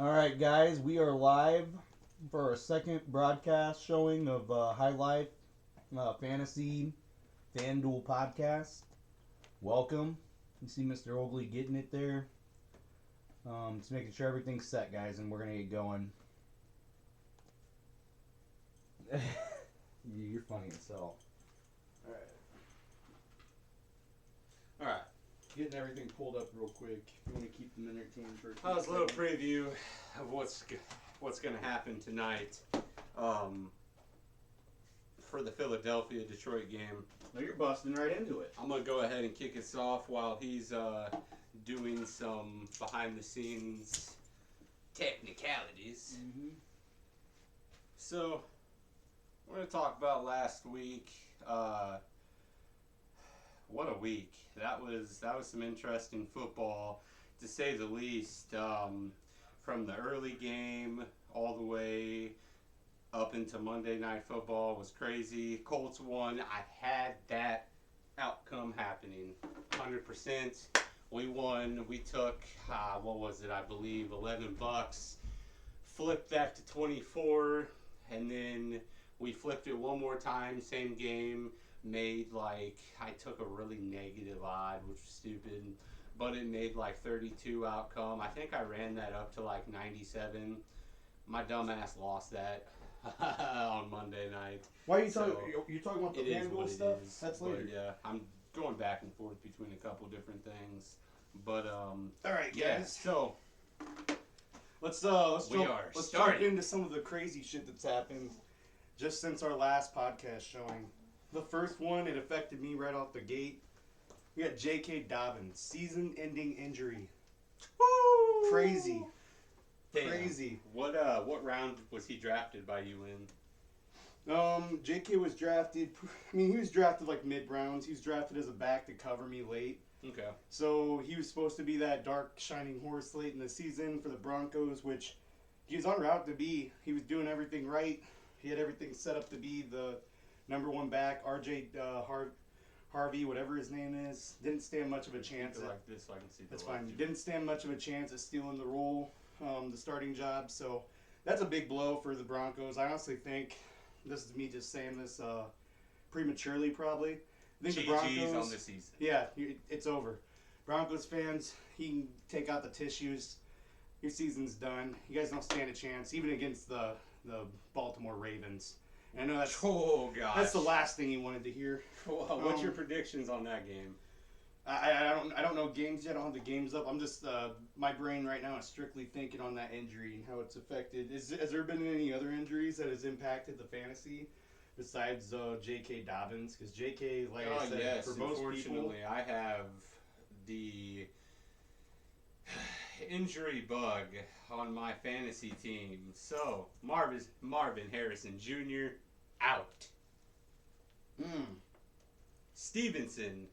All right, guys, we are live for our second broadcast showing of Highlife Fantasy Fanduel podcast. Welcome. You see Mr. Oakley getting it there. Just making sure everything's set, guys, and we're going to get going. You're funny as hell. All right. All right. Getting everything pulled up real quick. If you want to keep them entertained for That was a little preview of what's going to happen tonight for the Philadelphia-Detroit game. No, you're busting right into it. I'm going to go ahead and kick us off while he's doing some behind-the-scenes technicalities. Mm-hmm. So, we're going to talk about last week. What a week. That was some interesting football, to say the least. From the early game all the way up into Monday Night Football was crazy. Colts won. I had that outcome happening 100%. We won. We took, what was it, I believe, $11. Flipped that to 24, and then we flipped it one more time, same game. Made I took a really negative odd, which was stupid, but it made 32 outcome. I think I ran that up to 97. My dumbass lost that on Monday night. Why are you talking? You're talking about the Fanduel stuff? That's later. Yeah, I'm going back and forth between a couple different things, but all right, yeah. guys. So let's jump into some of the crazy shit that's happened just since our last podcast showing. The first one, it affected me right off the gate. We got J.K. Dobbins, season-ending injury. Woo! Crazy. Damn. Crazy. What round was he drafted by you in? J.K. was drafted, he was drafted mid-rounds. He was drafted as a back to cover me late. Okay. So he was supposed to be that dark, shining horse late in the season for the Broncos, which he was en route to be. He was doing everything right. He had everything set up to be the number one back. R.J. Harvey, whatever his name is, didn't stand much of a chance. Like this, so I can see. That's fine. He didn't stand much of a chance at stealing the role, the starting job. So that's a big blow for the Broncos. I honestly think, this is me just saying this prematurely probably. I think the Broncos on the season. Yeah, it's over. Broncos fans, he can take out the tissues. Your season's done. You guys don't stand a chance, even against the Baltimore Ravens. I know that's that's the last thing you wanted to hear. What's your predictions on that game? I don't know games yet. I don't have the games up. I'm just my brain right now is strictly thinking on that injury and how it's affected. Has there been any other injuries that has impacted the fantasy besides J.K. Dobbins? Because J.K. I said, yes, for most unfortunately, people, I have the injury bug on my fantasy team. So Marvin Harrison Jr. out. Stevenson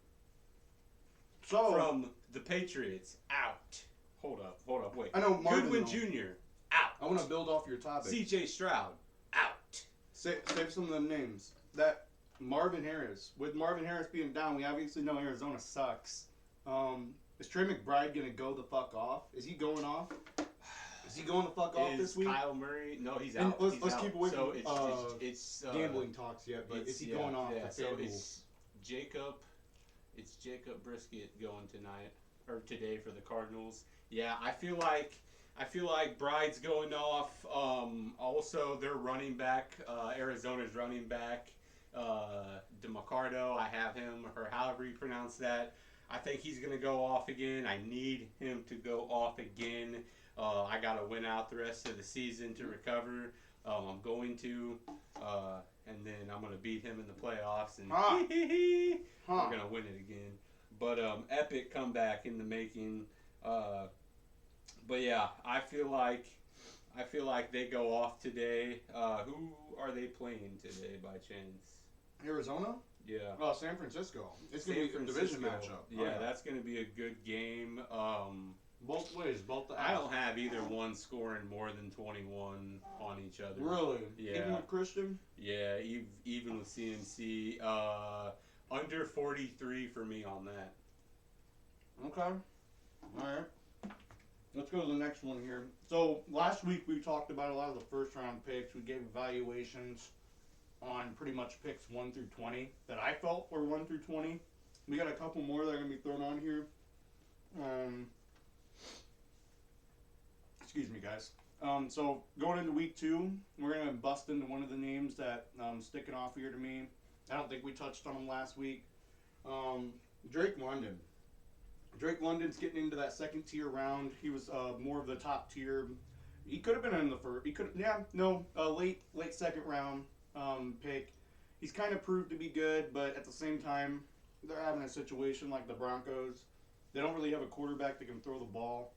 from the Patriots out. Hold up, wait. I know Marvin, Goodwin Jr. out. I want to build off your topic. C.J. Stroud out. Save some of them names. That Marvin Harris. With Marvin Harris being down, we obviously know Arizona sucks. Is Trey McBride going to go the fuck off? Is he going off? Is he going the fuck off this week? Kyle Murray? No, he's out. Let's keep away from it's gambling talks yet, but is he going off? Yeah, so it's Jacob Brisket going tonight or today for the Cardinals. Yeah, I feel like Bride's going off. Also, their running back, Arizona's running back, DeMarcado. I have him, or however you pronounce that. I think he's going to go off again. I need him to go off again. I got to win out the rest of the season to recover. I'm going to. And then I'm going to beat him in the playoffs. And we're going to win it again. But epic comeback in the making. But yeah, I feel like they go off today. Who are they playing today by chance? Arizona? Yeah. Oh, San Francisco. It's going to be a division matchup. Yeah, that's going to be a good game. Both ways, both the. I don't have either one scoring more than 21 on each other. Really? Yeah. Even with Christian? Yeah, even with CMC. Under 43 for me on that. Okay. All right. let's go to the next one here. So last week we talked about a lot of the first round picks. We gave evaluations on pretty much picks 1 through 20 that I felt were 1 through 20. We got a couple more that are going to be thrown on here. Excuse me, guys. So going into week 2, we're going to bust into one of the names that sticking off here to me. I don't think we touched on him last week. Drake London. Drake London's getting into that second tier round. He was more of the top tier. He could have been in the first. He could, late second round pick. He's kind of proved to be good, but at the same time, they're having a situation like the Broncos. They don't really have a quarterback that can throw the ball,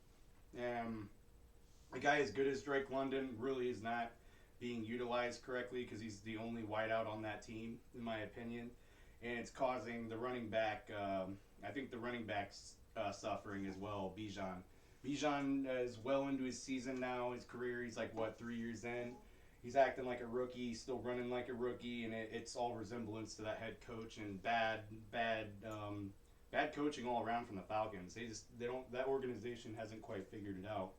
and a guy as good as Drake London really is not being utilized correctly because he's the only wideout on that team, in my opinion, and it's causing the running back. I think the running back's suffering as well. Bijan is well into his season now, his career. He's like, 3 years in? He's acting like a rookie, he's still running like a rookie, and it's all resemblance to that head coach and bad coaching all around from the Falcons. That organization hasn't quite figured it out.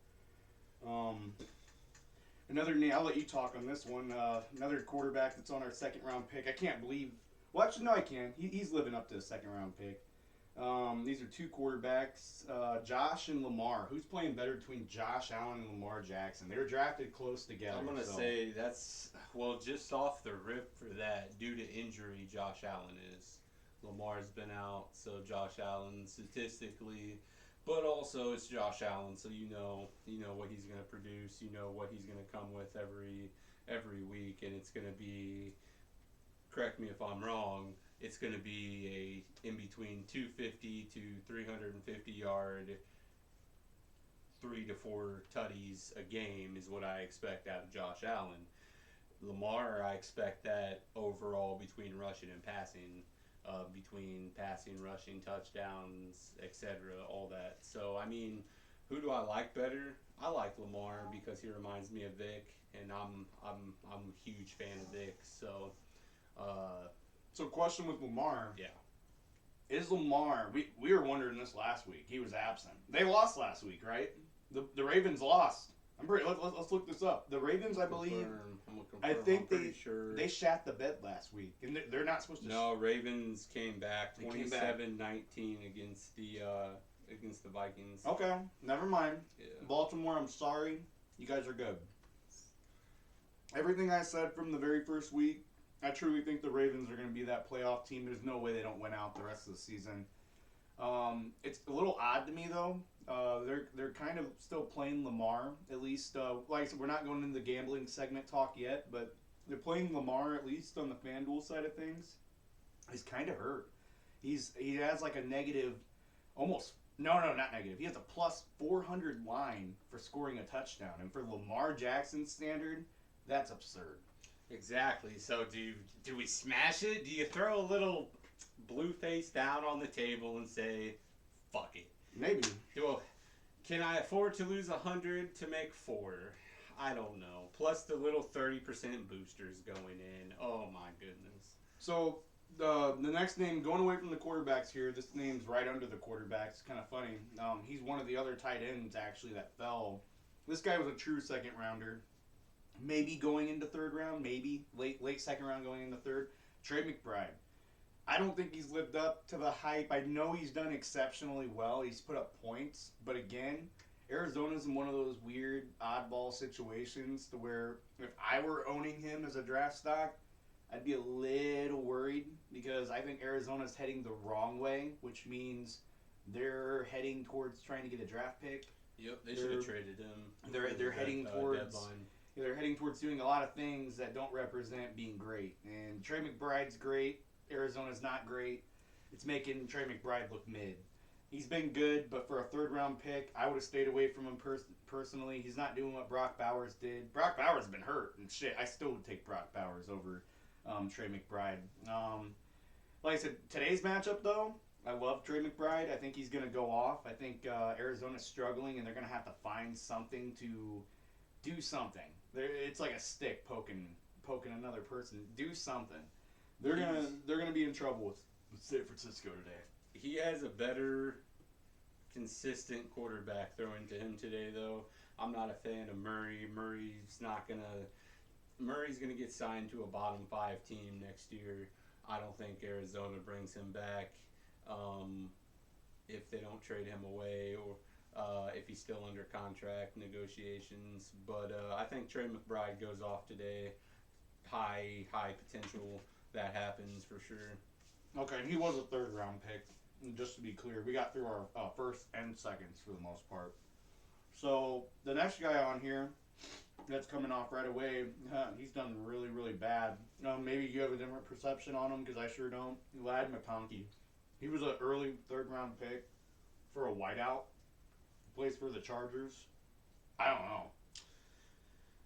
Another name, I'll let you talk on this one. Another quarterback that's on our second round pick. I can't believe. Well, actually, no, I can. He's living up to a second round pick. These are two quarterbacks, Josh and Lamar. Who's playing better between Josh Allen and Lamar Jackson? They were drafted close together. I'm going to say just off the rip for that, due to injury, Josh Allen is. Lamar's been out, so Josh Allen statistically, but also it's Josh Allen, so you know what he's going to produce, you know what he's going to come with every week, and it's going to be, correct me if I'm wrong, it's going to be in between 250 to 350 yard, 3 to 4 tutties a game is what I expect out of Josh Allen. Lamar, I expect that overall between rushing and passing, between passing, rushing, touchdowns, etc., all that. So, I mean, who do I like better? I like Lamar because he reminds me of Vic, and I'm a huge fan of Vic. So, question with Lamar. Yeah. Is Lamar, we were wondering this last week. He was absent. They lost last week, right? The Ravens lost. Let's look this up. The Ravens, I believe, I think they shat the bed last week, and they're not supposed to. No, Ravens came back 27-19 against the Vikings. Okay, never mind. Yeah. Baltimore, I'm sorry. You guys are good. Everything I said from the very first week, I truly think the Ravens are going to be that playoff team. There's no way they don't win out the rest of the season. It's a little odd to me though. They're kind of still playing Lamar, at least. Like I said, we're not going into the gambling segment talk yet, but they're playing Lamar at least on the FanDuel side of things. He's kind of hurt. He has like a negative, not negative. He has a plus 400 line for scoring a touchdown, and for Lamar Jackson's standard, that's absurd. Exactly. So do we smash it? Do you throw a little blue face down on the table and say, fuck it? Maybe. Can I afford to lose 100 to make 4? I don't know. Plus the little 30% boosters going in. Oh my goodness. So the next name, going away from the quarterbacks here, this name's right under the quarterbacks. Kind of funny. He's one of the other tight ends actually that fell. This guy was a true second rounder. Maybe going into third round, maybe late second round going into third. Trey McBride. I don't think he's lived up to the hype. I know he's done exceptionally well. He's put up points. But again, Arizona's in one of those weird oddball situations to where if I were owning him as a draft stock, I'd be a little worried because I think Arizona's heading the wrong way, which means they're heading towards trying to get a draft pick. Yep, they should have traded him. They're heading towards deadline. They're heading towards doing a lot of things that don't represent being great. And Trey McBride's great. Arizona's not great. It's making Trey McBride look mid. He's been good, but for a third-round pick, I would have stayed away from him personally. He's not doing what Brock Bowers did. Brock Bowers has been hurt, and shit, I still would take Brock Bowers over Trey McBride. Like I said, today's matchup, though, I love Trey McBride. I think he's going to go off. I think Arizona's struggling, and they're going to have to find something to do something. It's like a stick poking another person. Do something. They're gonna be in trouble with San Francisco today. He has a better consistent quarterback throwing to him today, though. I'm not a fan of Murray. Murray's gonna get signed to a bottom 5 team next year. I don't think Arizona brings him back if they don't trade him away or if he's still under contract negotiations. But I think Trey McBride goes off today. High potential that happens for sure. Okay, and he was a third-round pick. And just to be clear, we got through our first and seconds for the most part. So the next guy on here that's coming off right away, he's done really, really bad. Maybe you have a different perception on him because I sure don't. Lad McConkey. He was an early third-round pick for a wideout. Plays for the Chargers. I don't know.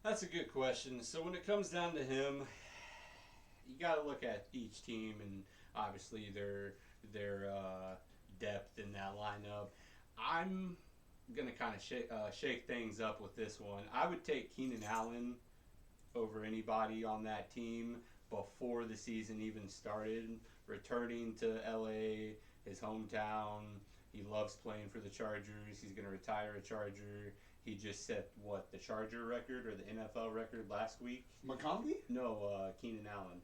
That's a good question. So when it comes down to him, you got to look at each team and obviously their depth in that lineup. I'm gonna kind of shake things up with this one. I would take Keenan Allen over anybody on that team before the season even started. Returning to LA, his hometown. He loves playing for the Chargers. He's gonna retire a Charger. He just set the Charger record or the NFL record last week? McConkey? No, Keenan Allen.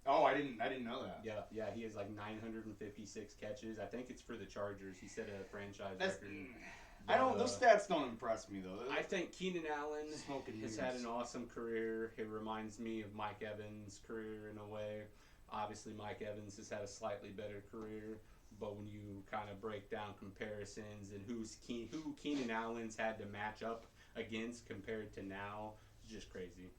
Oh, I didn't know that. Yeah, he has like 956 catches. I think it's for the Chargers. He set a franchise record. I don't. Those stats don't impress me though. I think Keenan Allen has had an awesome career. It reminds me of Mike Evans' career in a way. Obviously, Mike Evans has had a slightly better career, but when you kind of break down comparisons and who Keenan Allen's had to match up against compared to now, it's just crazy.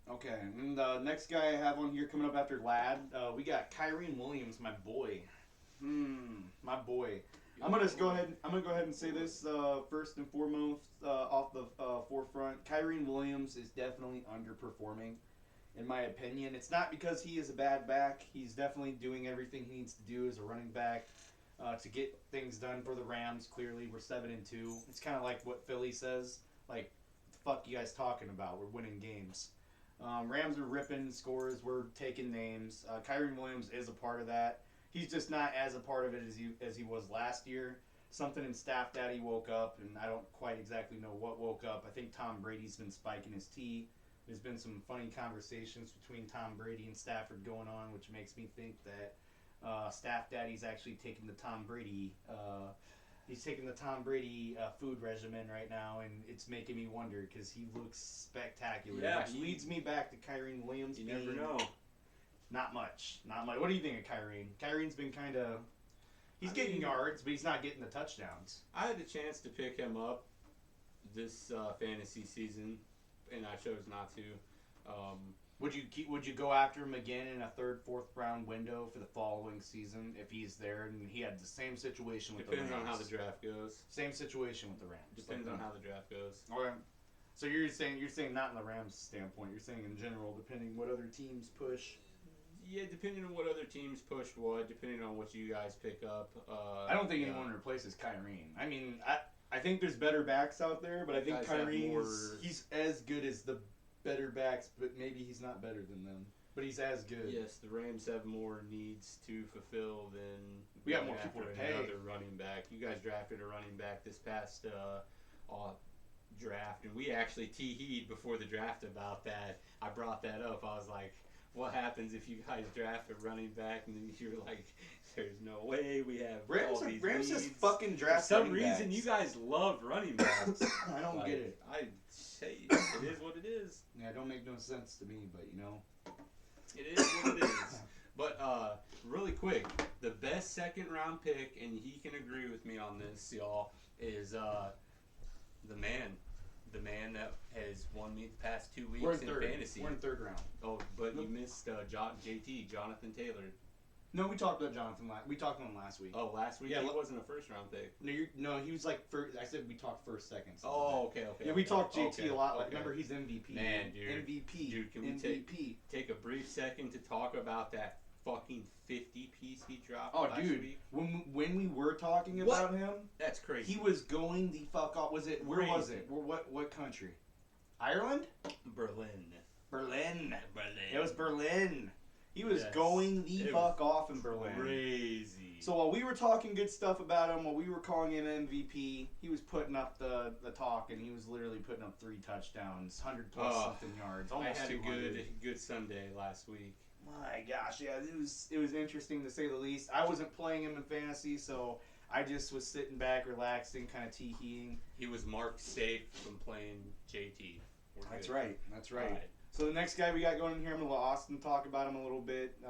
Okay, and the next guy I have on here coming up after Ladd, we got Kyren Williams, my boy. My boy. I'm gonna go ahead and say this first and foremost off the forefront. Kyren Williams is definitely underperforming, in my opinion. It's not because he is a bad back. He's definitely doing everything he needs to do as a running back to get things done for the Rams. Clearly, we're 7-2. It's kind of like what Philly says. Like, the fuck you guys talking about? We're winning games. Rams are ripping scores. We're taking names. Kyren Williams is a part of that. He's just not as a part of it as he was last year. Something in Staff Daddy woke up, and I don't quite exactly know what woke up. I think Tom Brady's been spiking his tea. There's been some funny conversations between Tom Brady and Stafford going on, which makes me think that Staff Daddy's actually taking the Tom Brady. He's taking the Tom Brady food regimen right now, and it's making me wonder because he looks spectacular. Yeah, which leads me back to Kyren Williams. You never know. Not much. What do you think of Kyren? Kyren's been kind of... He's getting yards, but he's not getting the touchdowns. I had the chance to pick him up this fantasy season, and I chose not to. Would you go after him again in a third, fourth round window for the following season if he's there and he had the same situation with the Rams? Depends on how the draft goes. Same situation with the Rams. Depends on how the draft goes. Okay. So you're saying not in the Rams standpoint. You're saying in general, depending what other teams push. Yeah, depending on what other teams push what, depending on what you guys pick up. I don't think anyone replaces Kyren. I mean, I think there's better backs out there, but I think Kyren he's as good as the better backs, but maybe he's not better than them. But he's as good. Yes, the Rams have more needs to fulfill than we got more people to pay. Another running back. You guys drafted a running back this past draft, and we actually teed before the draft about that. I brought that up. I was like, what happens if you guys draft a running back? And then you're like, there's no way we have Rams just fucking draft for some reason, you guys love running backs. I don't get it. I say it is what it is. Yeah, it don't make no sense to me, but you know. It is what it is. But really quick, the best second round pick, and he can agree with me on this, y'all, is the man that has won me the past 2 weeks in fantasy. We're in third round. Oh, but you missed JT, Jonathan Taylor. No, we talked about Jonathan. We talked about him last week. Oh, last week? Yeah, he wasn't a first round pick. No, he was like first. I said we talked first, second. Oh, okay. Yeah, we talked JT a lot. Like, remember, he's MVP. Man, dude. MVP. Dude, can we take a brief second to talk about that fucking 50-piece he dropped last week? When we were talking about him, that's crazy. He was going the fuck off. Was it? Where was it? What country? Ireland? Berlin. It was Berlin. He was Yes. going the It fuck off in Berlin. Crazy. So while we were talking good stuff about him, while we were calling him MVP, he was putting up the talk, and he was literally putting up 3 touchdowns, 100 plus something yards, I almost had a 200. good Sunday last week. My gosh, yeah, it was interesting to say the least. I wasn't playing him in fantasy, so I just was sitting back, relaxing, kind of tee-heeing. He was marked safe from playing JT. That's right. All right. So the next guy we got going in here, I'm going to let Austin talk about him a little bit.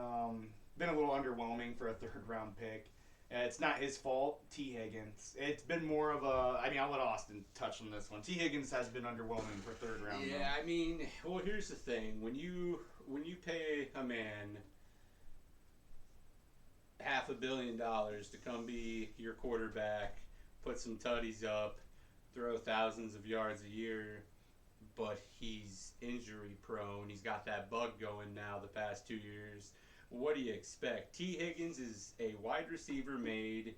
Been a little underwhelming for a 3rd round pick. It's not his fault, T. Higgins. It's been more of a. I mean, I'll let Austin touch on this one. T. Higgins has been underwhelming for 3rd round. Yeah, I mean, well, here's the thing: when you pay a man $500 million to come be your quarterback, put some tutties up, throw thousands of yards a year, but he's injury prone. He's got that bug going now the past 2 years. What do you expect? T. Higgins is a wide receiver made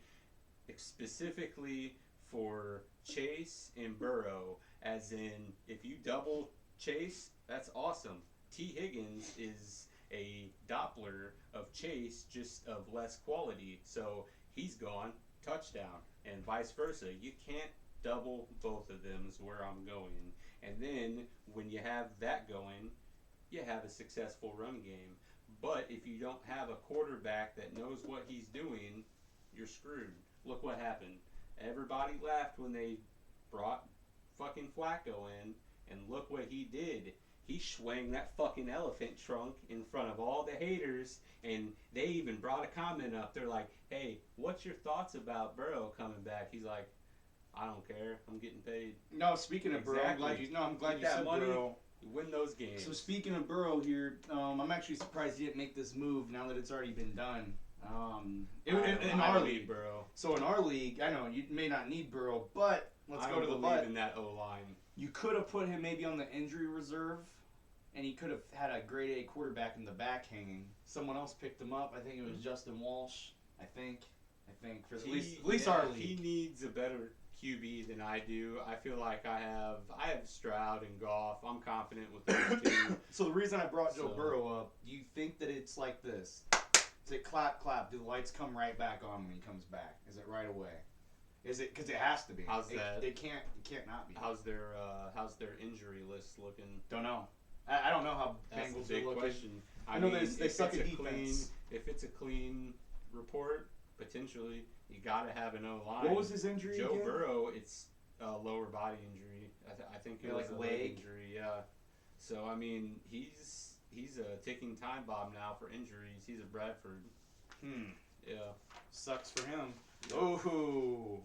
specifically for Chase and Burrow, as in, if you double Chase, that's awesome. T. Higgins is a Doppler of Chase, just of less quality. So he's gone, touchdown, and vice versa. You can't double both of them is where I'm going. And then when you have that going, you have a successful run game. But if you don't have a quarterback that knows what he's doing, you're screwed. Look what happened. Everybody laughed when they brought fucking Flacco in, and look what he did. He swung that fucking elephant trunk in front of all the haters, and they even brought a comment up. They're like, hey, what's your thoughts about Burrow coming back? He's like, I don't care. I'm getting paid. No, speaking of Burrow, I'm glad Get you that said money. Burrow. You win those games. So speaking of Burrow here, I'm actually surprised he didn't make this move now that it's already been done. In our league, Burrow. So in our league, I know you may not need Burrow, but let's go to the believe but. in that O-line. You could have put him maybe on the injury reserve, and he could have had a grade A quarterback in the back hanging. Someone else picked him up. I think it was Justin Walsh. I think for at least our league. He needs a better QB than I do. I feel like I have Stroud and Goff. I'm confident with those two. So the reason I brought Joe Burrow up, do you think that it's like this? Is it clap, clap? Do the lights come right back on when he comes back? Is it right away? Is it because it has to be? How's that? It can't not be. How's their injury list looking? Don't know. I don't know how That's Bengals the big are looking. question. I know they suck at defense. If it's a clean report, potentially you got to have an O-line. What was his injury Joe again? Burrow, it's a lower body injury. I think it was like a leg injury. Yeah. So I mean, he's a ticking time bomb now for injuries. He's a Bradford. Yeah. Sucks for him. Oh.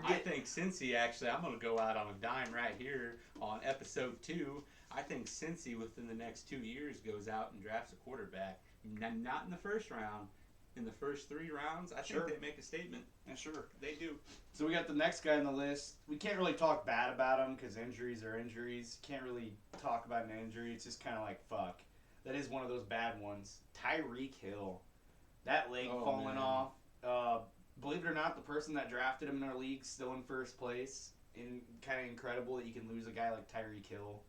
I think Cincy actually, I'm going to go out on a dime right here on episode 2. I think Cincy within the next 2 years goes out and drafts a quarterback. Not in the first round. In the first 3 rounds, I think they make a statement. Yeah, sure. They do. So we got the next guy on the list. We can't really talk bad about him because injuries are injuries. Can't really talk about an injury. It's just kind of like, fuck. That is one of those bad ones. Tyreek Hill. That leg falling off. Believe it or not, the person that drafted him in our league still in first place. And kind of incredible that you can lose a guy like Tyreek Hill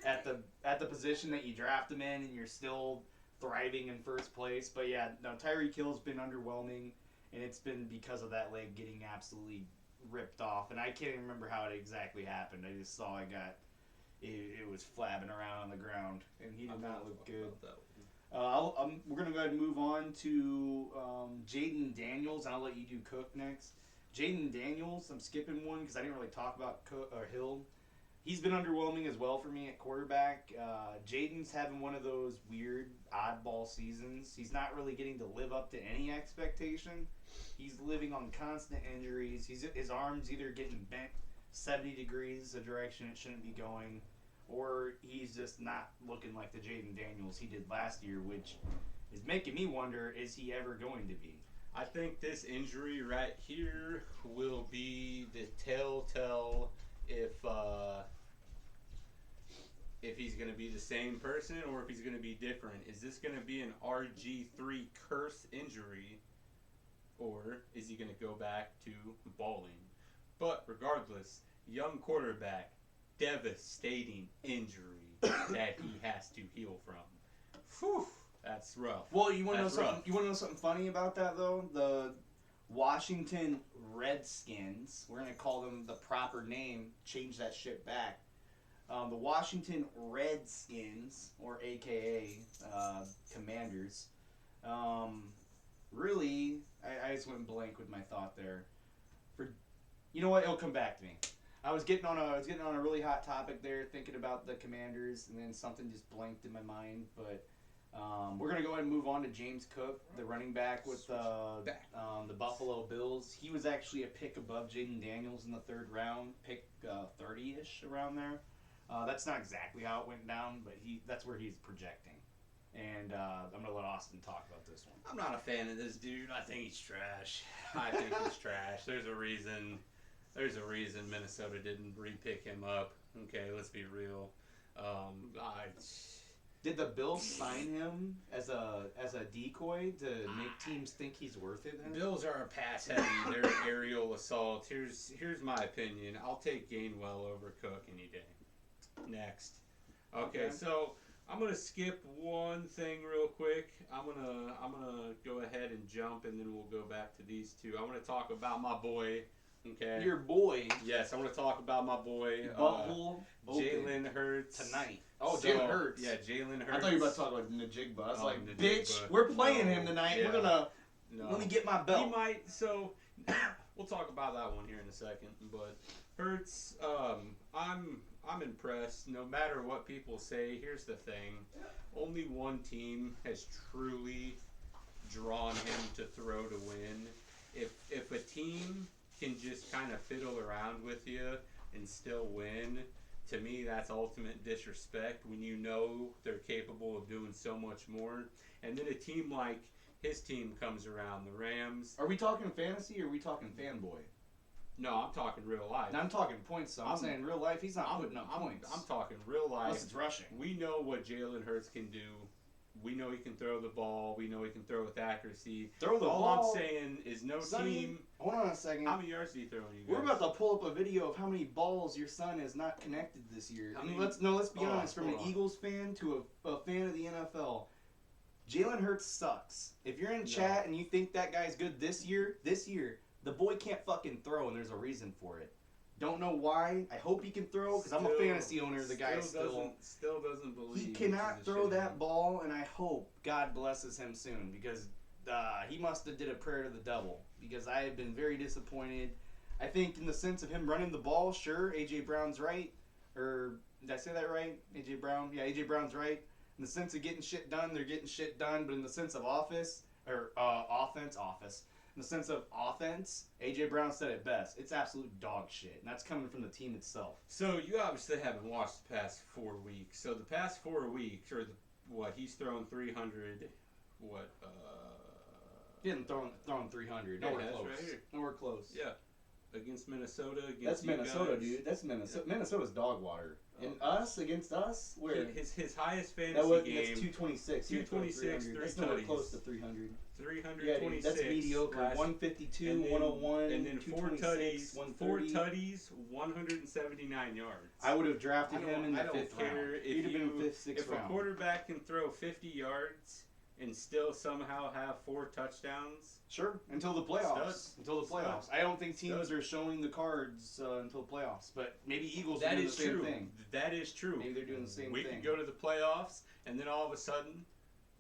at the position that you draft him in, and you're still thriving in first place. But yeah, no, Tyreek Hill's been underwhelming, and it's been because of that leg getting absolutely ripped off. And I can't even remember how it exactly happened. I just saw it was flabbing around on the ground, and he did not look good. We're going to go ahead and move on to Jaden Daniels, and I'll let you do Cook next. Jaden Daniels, I'm skipping one because I didn't really talk about Hill. He's been underwhelming as well for me at quarterback. Jaden's having one of those weird oddball seasons. He's not really getting to live up to any expectation. He's living on constant injuries. His arm's either getting bent 70 degrees a direction it shouldn't be going, or he's just not looking like the Jaden Daniels he did last year, which is making me wonder, is he ever going to be? I think this injury right here will be the telltale if he's going to be the same person or if he's going to be different. Is this going to be an RG3 curse injury, or is he going to go back to balling? But regardless, young quarterback, devastating injury that he has to heal from. Whew, that's rough. Well, you want to know That's something? rough. You want to know something funny about that though? The Washington Redskins. We're gonna call them the proper name. Change that shit back. The Washington Redskins, or AKA Commanders. Really, I just went blank with my thought there. You know what? It'll come back to me. I was getting on a really hot topic there, thinking about the Commanders, and then something just blanked in my mind. But we're gonna go ahead and move on to James Cook, the running back with the Buffalo Bills. He was actually a pick above Jaden Daniels in the 3rd round, pick 30-ish around there. That's not exactly how it went down, but that's where he's projecting. And I'm gonna let Austin talk about this one. I'm not a fan of this dude. I think he's trash. I think he's trash. There's a reason Minnesota didn't re-pick him up. Okay, let's be real. Did the Bills sign him as a decoy to make teams think he's worth it? Then? Bills are a pass heavy. They're aerial assault. Here's my opinion. I'll take Gainwell over Cook any day. Next. Okay, so I'm gonna skip one thing real quick. I'm gonna go ahead and jump, and then we'll go back to these two. I want to talk about my boy. Okay. Your boy. Yes, I want to talk about my boy. Jalen Hurts tonight. Oh, Jalen Hurts. Yeah, Jalen Hurts. I thought you were about to talk about Najigba. I was like, Najigba. bitch, we're playing him tonight. Yeah. We're gonna. No. Let me get my belt. He might. So we'll talk about that one here in a second. But Hurts, I'm impressed. No matter what people say, here's the thing: only one team has truly drawn him to throw to win. If a team can just kind of fiddle around with you and still win, to me that's ultimate disrespect when you know they're capable of doing so much more. And then a team like his team comes around, the Rams. Are we talking fantasy or are we talking fanboy? No, I'm talking real life. And I'm talking points, so I'm saying real life, he's not putting up points. I'm talking real life. Unless it's rushing. We know what Jalen Hurts can do. We know he can throw the ball. We know he can throw with accuracy. Throw the All ball. I'm saying is no Sonny, team. Hold on a second. How many yards do you throw you guys? We're about to pull up a video of how many balls your son has not connected this year. How I mean, many- let's be honest. From an hold on. Eagles fan to a fan of the NFL, Jalen Hurts sucks. If you're in chat and you think that guy's good this year, the boy can't fucking throw, and there's a reason for it. Don't know why. I hope he can throw because I'm a fantasy owner. The guy still doesn't believe he cannot which is a throw shame. that ball, and I hope God blesses him soon because he must have did a prayer to the devil because I have been very disappointed. I think in the sense of him running the ball, sure, A.J. Brown's right. Or did I say that right? A.J. Brown? Yeah, A.J. Brown's right. In the sense of getting shit done, they're getting shit done. But in the sense of offense, in the sense of offense, A.J. Brown said it best. It's absolute dog shit. And that's coming from the team itself. So you obviously haven't watched the past 4 weeks. So the past 4 weeks, or he's thrown 300. He hasn't thrown 300. Nowhere Yeah, that's close. right here. Nowhere close. Yeah, against Minnesota. Against That's you Minnesota, guys. dude. That's Minnesota. Minnesota's dog water. And Oh. us against us, where His highest fantasy that's game. 226. 226, That's 3 nowhere tutties. close to 300. 326. Yeah, dude, that's mediocre. last- 152, and then- 101, and then 226, 4 tutties, 179 yards. I would have drafted him in the I don't 5th care round. if He'd have been you- 5th, 6th If round. a quarterback can throw 50 yards and still somehow have 4 touchdowns, Sure, until the playoffs. Stud. Until the playoffs. Stud. I don't think teams Stud. are showing the cards until the playoffs. But maybe Eagles are that doing is the same true. thing. That is true. Maybe they're doing the same We thing. could go to the playoffs, and then all of a sudden,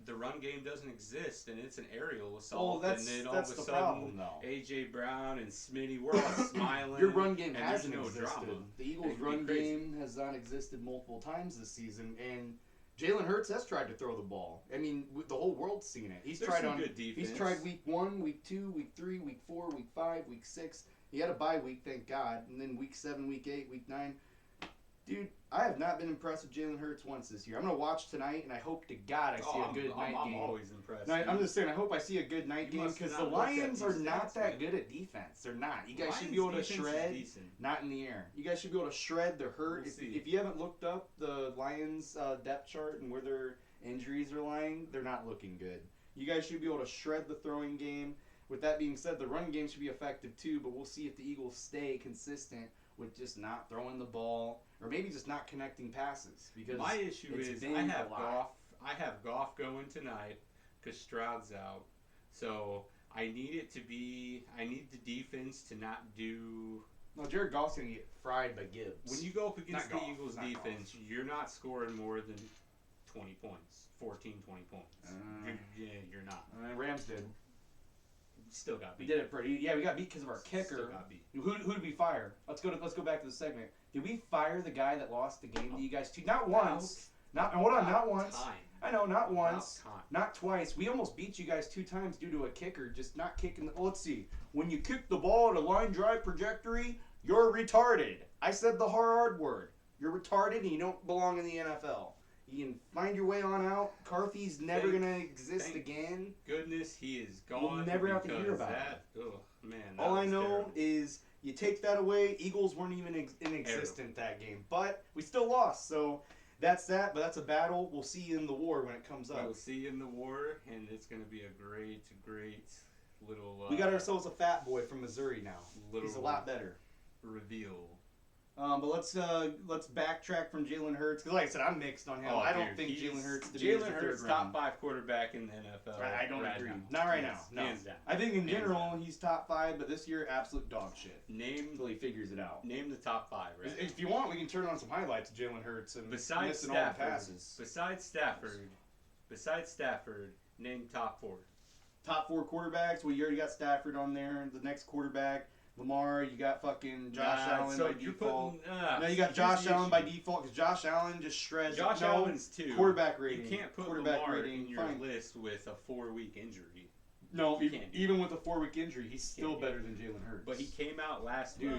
the run game doesn't exist, and it's an aerial assault. Well, that's and then all that's of a the sudden, problem, though. A.J. Brown and Smitty, we're all smiling. Your run game and hasn't there's no existed. drama. The Eagles' It could be run crazy. game has not existed multiple times this season, and Jalen Hurts has tried to throw the ball. I mean, the whole world's seen it. He's There's tried some on. good defense. He's tried week 1, week 2, week 3, week 4, week 5, week 6. He had a bye week, thank God, and then week 7, week 8, week 9. Dude, I have not been impressed with Jalen Hurts once this year. I'm gonna watch tonight, and I hope to God I see a good night I'm game. always impressed. No, I'm just saying, I hope I see a good night You game must because the not look at Lions are these not stats, that man. good at defense. They're not. You guys Lions should be able to defense is shred. decent. Not in the air. You guys should be able to shred the hurt. We'll see. If you haven't looked up the Lions' depth chart and where their injuries are lying, they're not looking good. You guys should be able to shred the throwing game. With that being said, the run game should be effective too, but we'll see if the Eagles stay consistent with just not throwing the ball or maybe just not connecting passes. Because My issue it's is been I a have lot. Goff. I have Goff going tonight because Stroud's out. So I need the defense to not do. No, Jared Goff's going to get fried by Gibbs. When you go up against the Eagles not defense, you're not scoring more than 20 points. 14, 20 points. You're not. Rams did. Still got beat. We did it pretty. Yeah, we got beat because of our kicker. Still got beat. Who did we fire? Let's go back to the segment. Did we fire the guy that lost the game to you guys too? Not once. Not once. Time. I know, not once. Time. Not twice. We almost beat you guys 2 times due to a kicker just not kicking. Let's see. When you kick the ball at a line drive trajectory, you're retarded. I said the hard word. You're retarded and you don't belong in the NFL. You can find your way on out. Carthy's never going to exist again. Goodness, he is gone. We'll never have to hear about it. Oh, man. All I know is you take that away, Eagles weren't even in existence that game. But we still lost, so that's that. But that's a battle. We'll see you in the war when it comes up. We'll see you in the war, and it's going to be a great little... we got ourselves a fat boy from Missouri now. He's a lot better. Reveal. But let's backtrack from Jalen Hurts because, like I said, I'm mixed on him. I don't think Jalen Hurts. Jalen Hurts top 5 quarterback in the NFL. I don't agree. Now. Not right now. No. Hands down. I think in general he's top 5, but this year absolute dog shit. Name until he figures it out. Name the top 5. Right? If you want, we can turn on some highlights of Jalen Hurts and missing all the passes. Besides Stafford, name top 4. Top 4 quarterbacks. Well, you already got Stafford on there. The next quarterback. Lamar, you got fucking Josh Allen by default. No, you got Josh Allen by default because Josh Allen just shreds. Josh Allen's 2. Quarterback rating. You can't put quarterback Lamar rating, in your list with a 4-week injury. No, even with a 4-week injury, he's still better than Jalen Hurts. But he came out last week.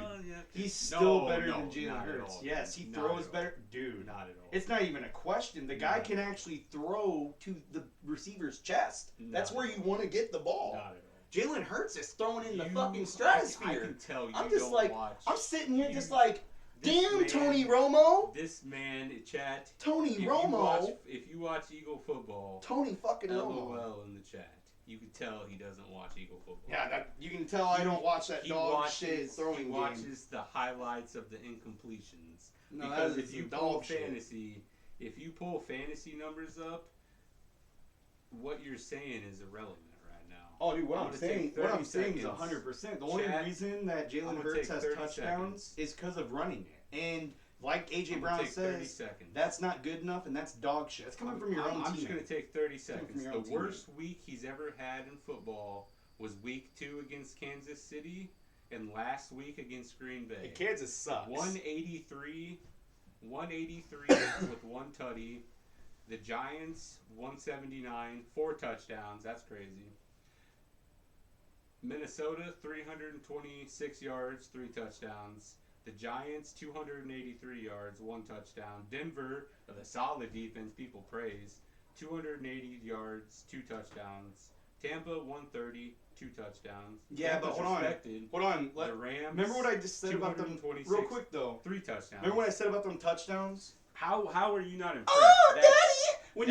He's still better than Jalen Hurts. Yes, he throws better. Dude, not at all. It's not even a question. The guy can actually throw to the receiver's chest. That's where you want to get the ball. Not at all. Jalen Hurts is thrown in the fucking stratosphere. I can tell you. I'm just don't watch. I'm sitting here just like, damn, man, Tony Romo. This man, chat. Tony Romo. If you watch Eagle football, Tony fucking Romo. LOL in the chat. You can tell he doesn't watch Eagle football. Yeah, you can tell I don't watch that dog shit throwing game. He watches the highlights of the incompletions. No, because if you pull fantasy numbers up, what you're saying is irrelevant. Oh, dude, what I'm saying is 100%. The only reason that Jalen Hurts has touchdowns is because of running it. And like AJ Brown says, that's not good enough, and that's dog shit. It's coming from your own team. I'm just going to take 30 seconds. The worst week he's ever had in football was week 2 against Kansas City and last week against Green Bay. And Kansas sucks. 183 with 1 tutty. The Giants, 179, 4 touchdowns. That's crazy. Minnesota, 326 yards, 3 touchdowns. The Giants, 283 yards, 1 touchdown. Denver, the solid defense people praise, 280 yards, 2 touchdowns. Tampa, 130, 2 touchdowns. Yeah, Tampa's but hold on. The Rams, remember what I just said about them? Real quick though, 3 touchdowns. Remember what I said about them touchdowns? How are you not impressed? Oh, Daddy! When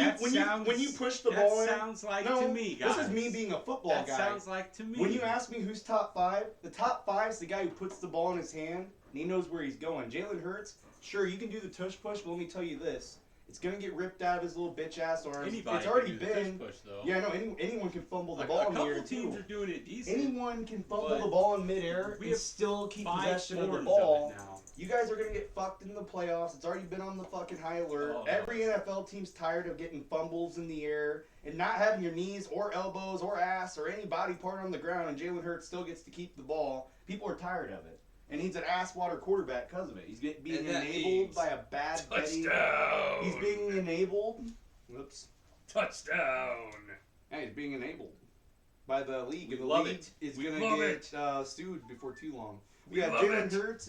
you push the ball in, sounds like to me, guys. This is me being a football guy. That sounds like to me. When you ask me who's top 5, the top 5 is the guy who puts the ball in his hand and he knows where he's going. Jalen Hurts, sure, you can do the tush push, but let me tell you this. It's going to get ripped out of his little bitch ass arms. It's already been. Tush push, though. Yeah, no, anyone can fumble the ball in the air, too. A couple teams are doing it decent. Anyone can fumble the ball in midair and still keep possession of the ball. You guys are going to get fucked in the playoffs. It's already been on the fucking high alert. Every NFL team's tired of getting fumbles in the air and not having your knees or elbows or ass or any body part on the ground, and Jalen Hurts still gets to keep the ball. People are tired of it. And he's an ass-water quarterback because of it. He's being enabled by a bad touchdown. He's being enabled. Whoops. Touchdown. Yeah, he's being enabled by the league. We and the love league it. is going to get sued before too long. Yeah, Jalen Hurts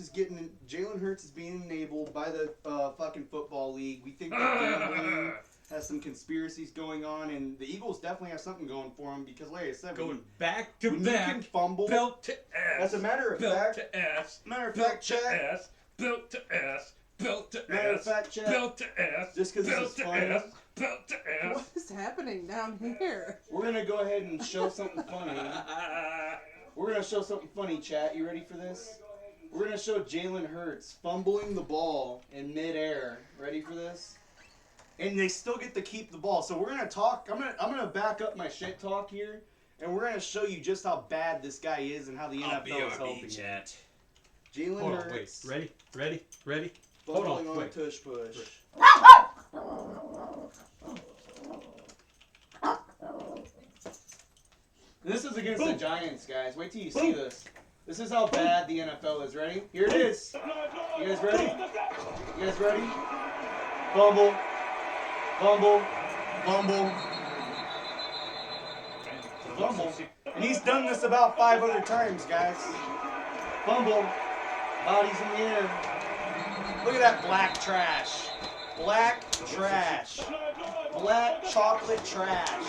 is being enabled by the fucking football league. We think that gambling has some conspiracies going on, and the Eagles definitely have something going for them because, like I said, going back to when back, you can fumble, belt to ass. As a matter of fact, to ass. Matter of fact, Chad. Belt to ass. Belt to ass. Matter of fact, Chad. Belt to ass. Just because this is funny. Belt to ass. What is happening down here? We're gonna go ahead and show something funny. We're gonna show something funny, chat. You ready for this? We're gonna show Jalen Hurts fumbling the ball in midair. Ready for this? and they still get to keep the ball. So we're gonna talk. I'm gonna back up my shit talk here, and we're gonna show you just how bad this guy is and how the NFL is helping him. Jalen Hold on, Hurts. wait. Ready? Hold Fumbling on, on wait. tush push. This is against the Giants, guys. Wait till you see this. This is how bad the NFL is. Ready? Here it is. You guys ready? You guys ready? Fumble. Fumble. Fumble. Fumble. And he's done this about 5 other times, guys. Fumble. Bodies in the air. Look at that black trash. Black trash. Black chocolate trash.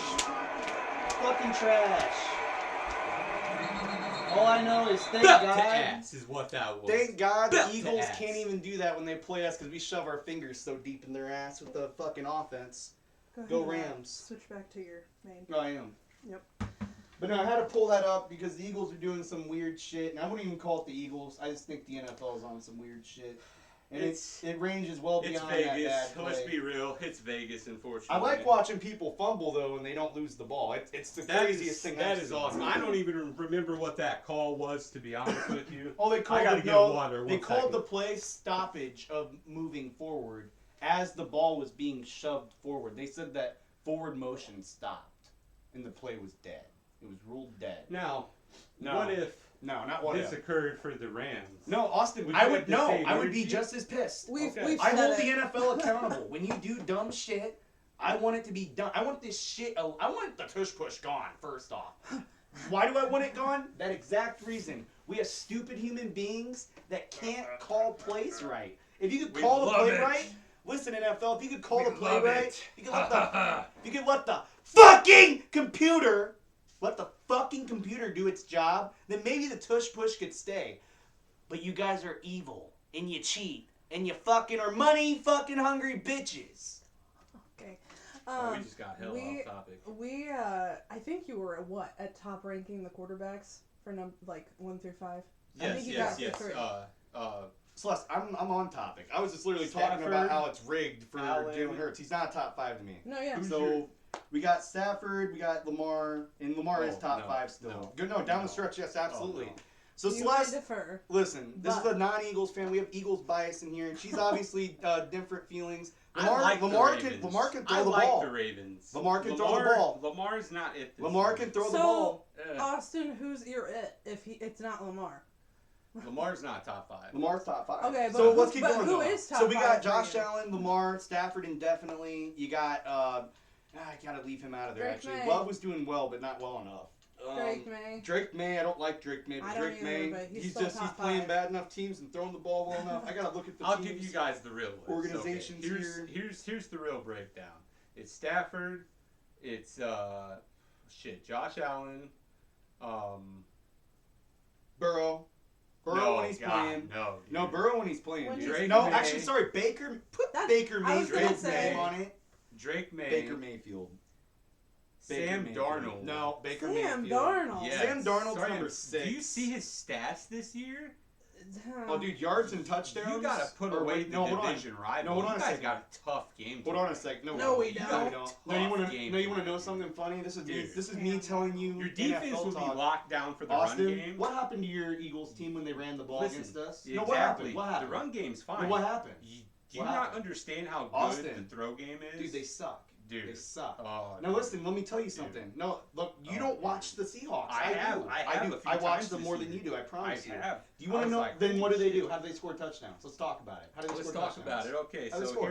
Fucking trash. All I know is thank Belt God. to ass is what that was. Thank God the Belt to Eagles ass. can't even do that when they play us because we shove our fingers so deep in their ass with the fucking offense. Go ahead and, Rams. Switch back to your main. No, I am. Yep. But no, I had to pull that up because the Eagles are doing some weird shit, and I wouldn't even call it the Eagles. I just think the NFL is on some weird shit, and it ranges well It's beyond Vegas. that bad Let's play. be real. It's Vegas, unfortunately. I like watching people fumble though, and they don't lose the ball. It's the craziest thing. That I've is seen. awesome. I don't even remember what that call was, to be honest with you. Oh, they called I gotta the, get no, water. They One called second. the play stoppage of moving forward as the ball was being shoved forward. They said that forward motion stopped, and the play was dead. It was ruled dead. Now, No. what if No, not what this if. occurred for the Rams? No, Austin, Would I you would like to no. say I would be energy? just as pissed. We've Okay. we've I said hold it. the NFL accountable. When you do dumb shit, I want it to be done. I want this shit. I want the tush push gone. First off, why do I want it gone? That exact reason. We have stupid human beings that can't call plays right. If you could We call the love play it. right, listen NFL. If you could call We the play love right, it. you could let the you could let the fucking computer do its job. Then maybe the tush push could stay. But you guys are evil and you cheat and you fucking are money fucking hungry bitches. Okay. Oh, we just got hell we- off topic. I think you were at top ranking the quarterbacks for 1 through 5. I Yes, think you yes, got yes. three. Celeste, I'm on topic. I was just literally talking Stafford, about how it's rigged for Allen. Jalen Hurts. He's not a top 5 to me. No, yeah. Who's So your- we got Stafford, we got Lamar, and Lamar is Oh, top no, 5 still. no, Good, no, down no. the stretch, yes, absolutely. no. So you Celeste, can defer. listen, this is But- a non-Eagles fan. We have Eagles bias in here, and she's obviously different feelings. I like Lamar the Ravens. Lamar can throw I the like ball. the Ravens. Lamar can throw the ball. Lamar's not it. This Lamar year. can throw the So- ball. Austin, who's your it if it's not Lamar? Lamar's not top 5. Lamar's top 5. Okay, so but let's keep going. who though. is top So we got 5 for Josh you? Allen, Lamar, Stafford indefinitely. You got I gotta leave him out of there. Drake actually, May. Love was doing well, but not well enough. Drake May. Drake May, I don't like Drake May, but I don't Drake either, May, but he's he's still he's top playing 5. bad enough teams and throwing the ball well enough. I gotta look at the I'll teams. give you guys the real list. Organizations okay. here. Here's the real breakdown. It's Stafford. It's Josh Allen. Burrow. Burrow no, when he's God, playing. No, dude. No, Burrow when he's playing. When dude. he's Drake no, May. actually, sorry, Baker. Put That's- Baker I was gonna Mayfield's say- name on it. Drake May. Baker Mayfield. Sam Baker Mayfield. Darnold. No, Baker Sam Mayfield. Darnold. Yes. Sam Darnold's Sorry, number Do 6. you see his stats this year? Oh, dude, yards and touchdowns. You gotta put Or away wait, the no, hold on. division rival. No, hold on you a guys second. got a tough game. Hold on a sec. No, we you don't. don't. Tough No, you want game to? No, you want to plan. know something funny? This is me. Dude. This is me telling you. Your defense NFL will be talk. locked down for the Austin, run game. what happened to your Eagles team when they ran the ball Listen, against us? Exactly. No, what happened? What happened? The run game's No, fine. what happened? Do you What not happened? understand how good Austin. the throw game is? Dude, they suck. Dude. They suck. Oh, Now listen, let me tell you something. No, look, you Oh, don't watch the Seahawks. I have. do. I have do. a few I watch times them this more than year. you do. I I promise you. have. Do you want I to was know? like, Then what do holy they do? shit. How do they score touchdowns? Let's talk about it. How do they Let's score talk touchdowns? about it. Okay, How they so score?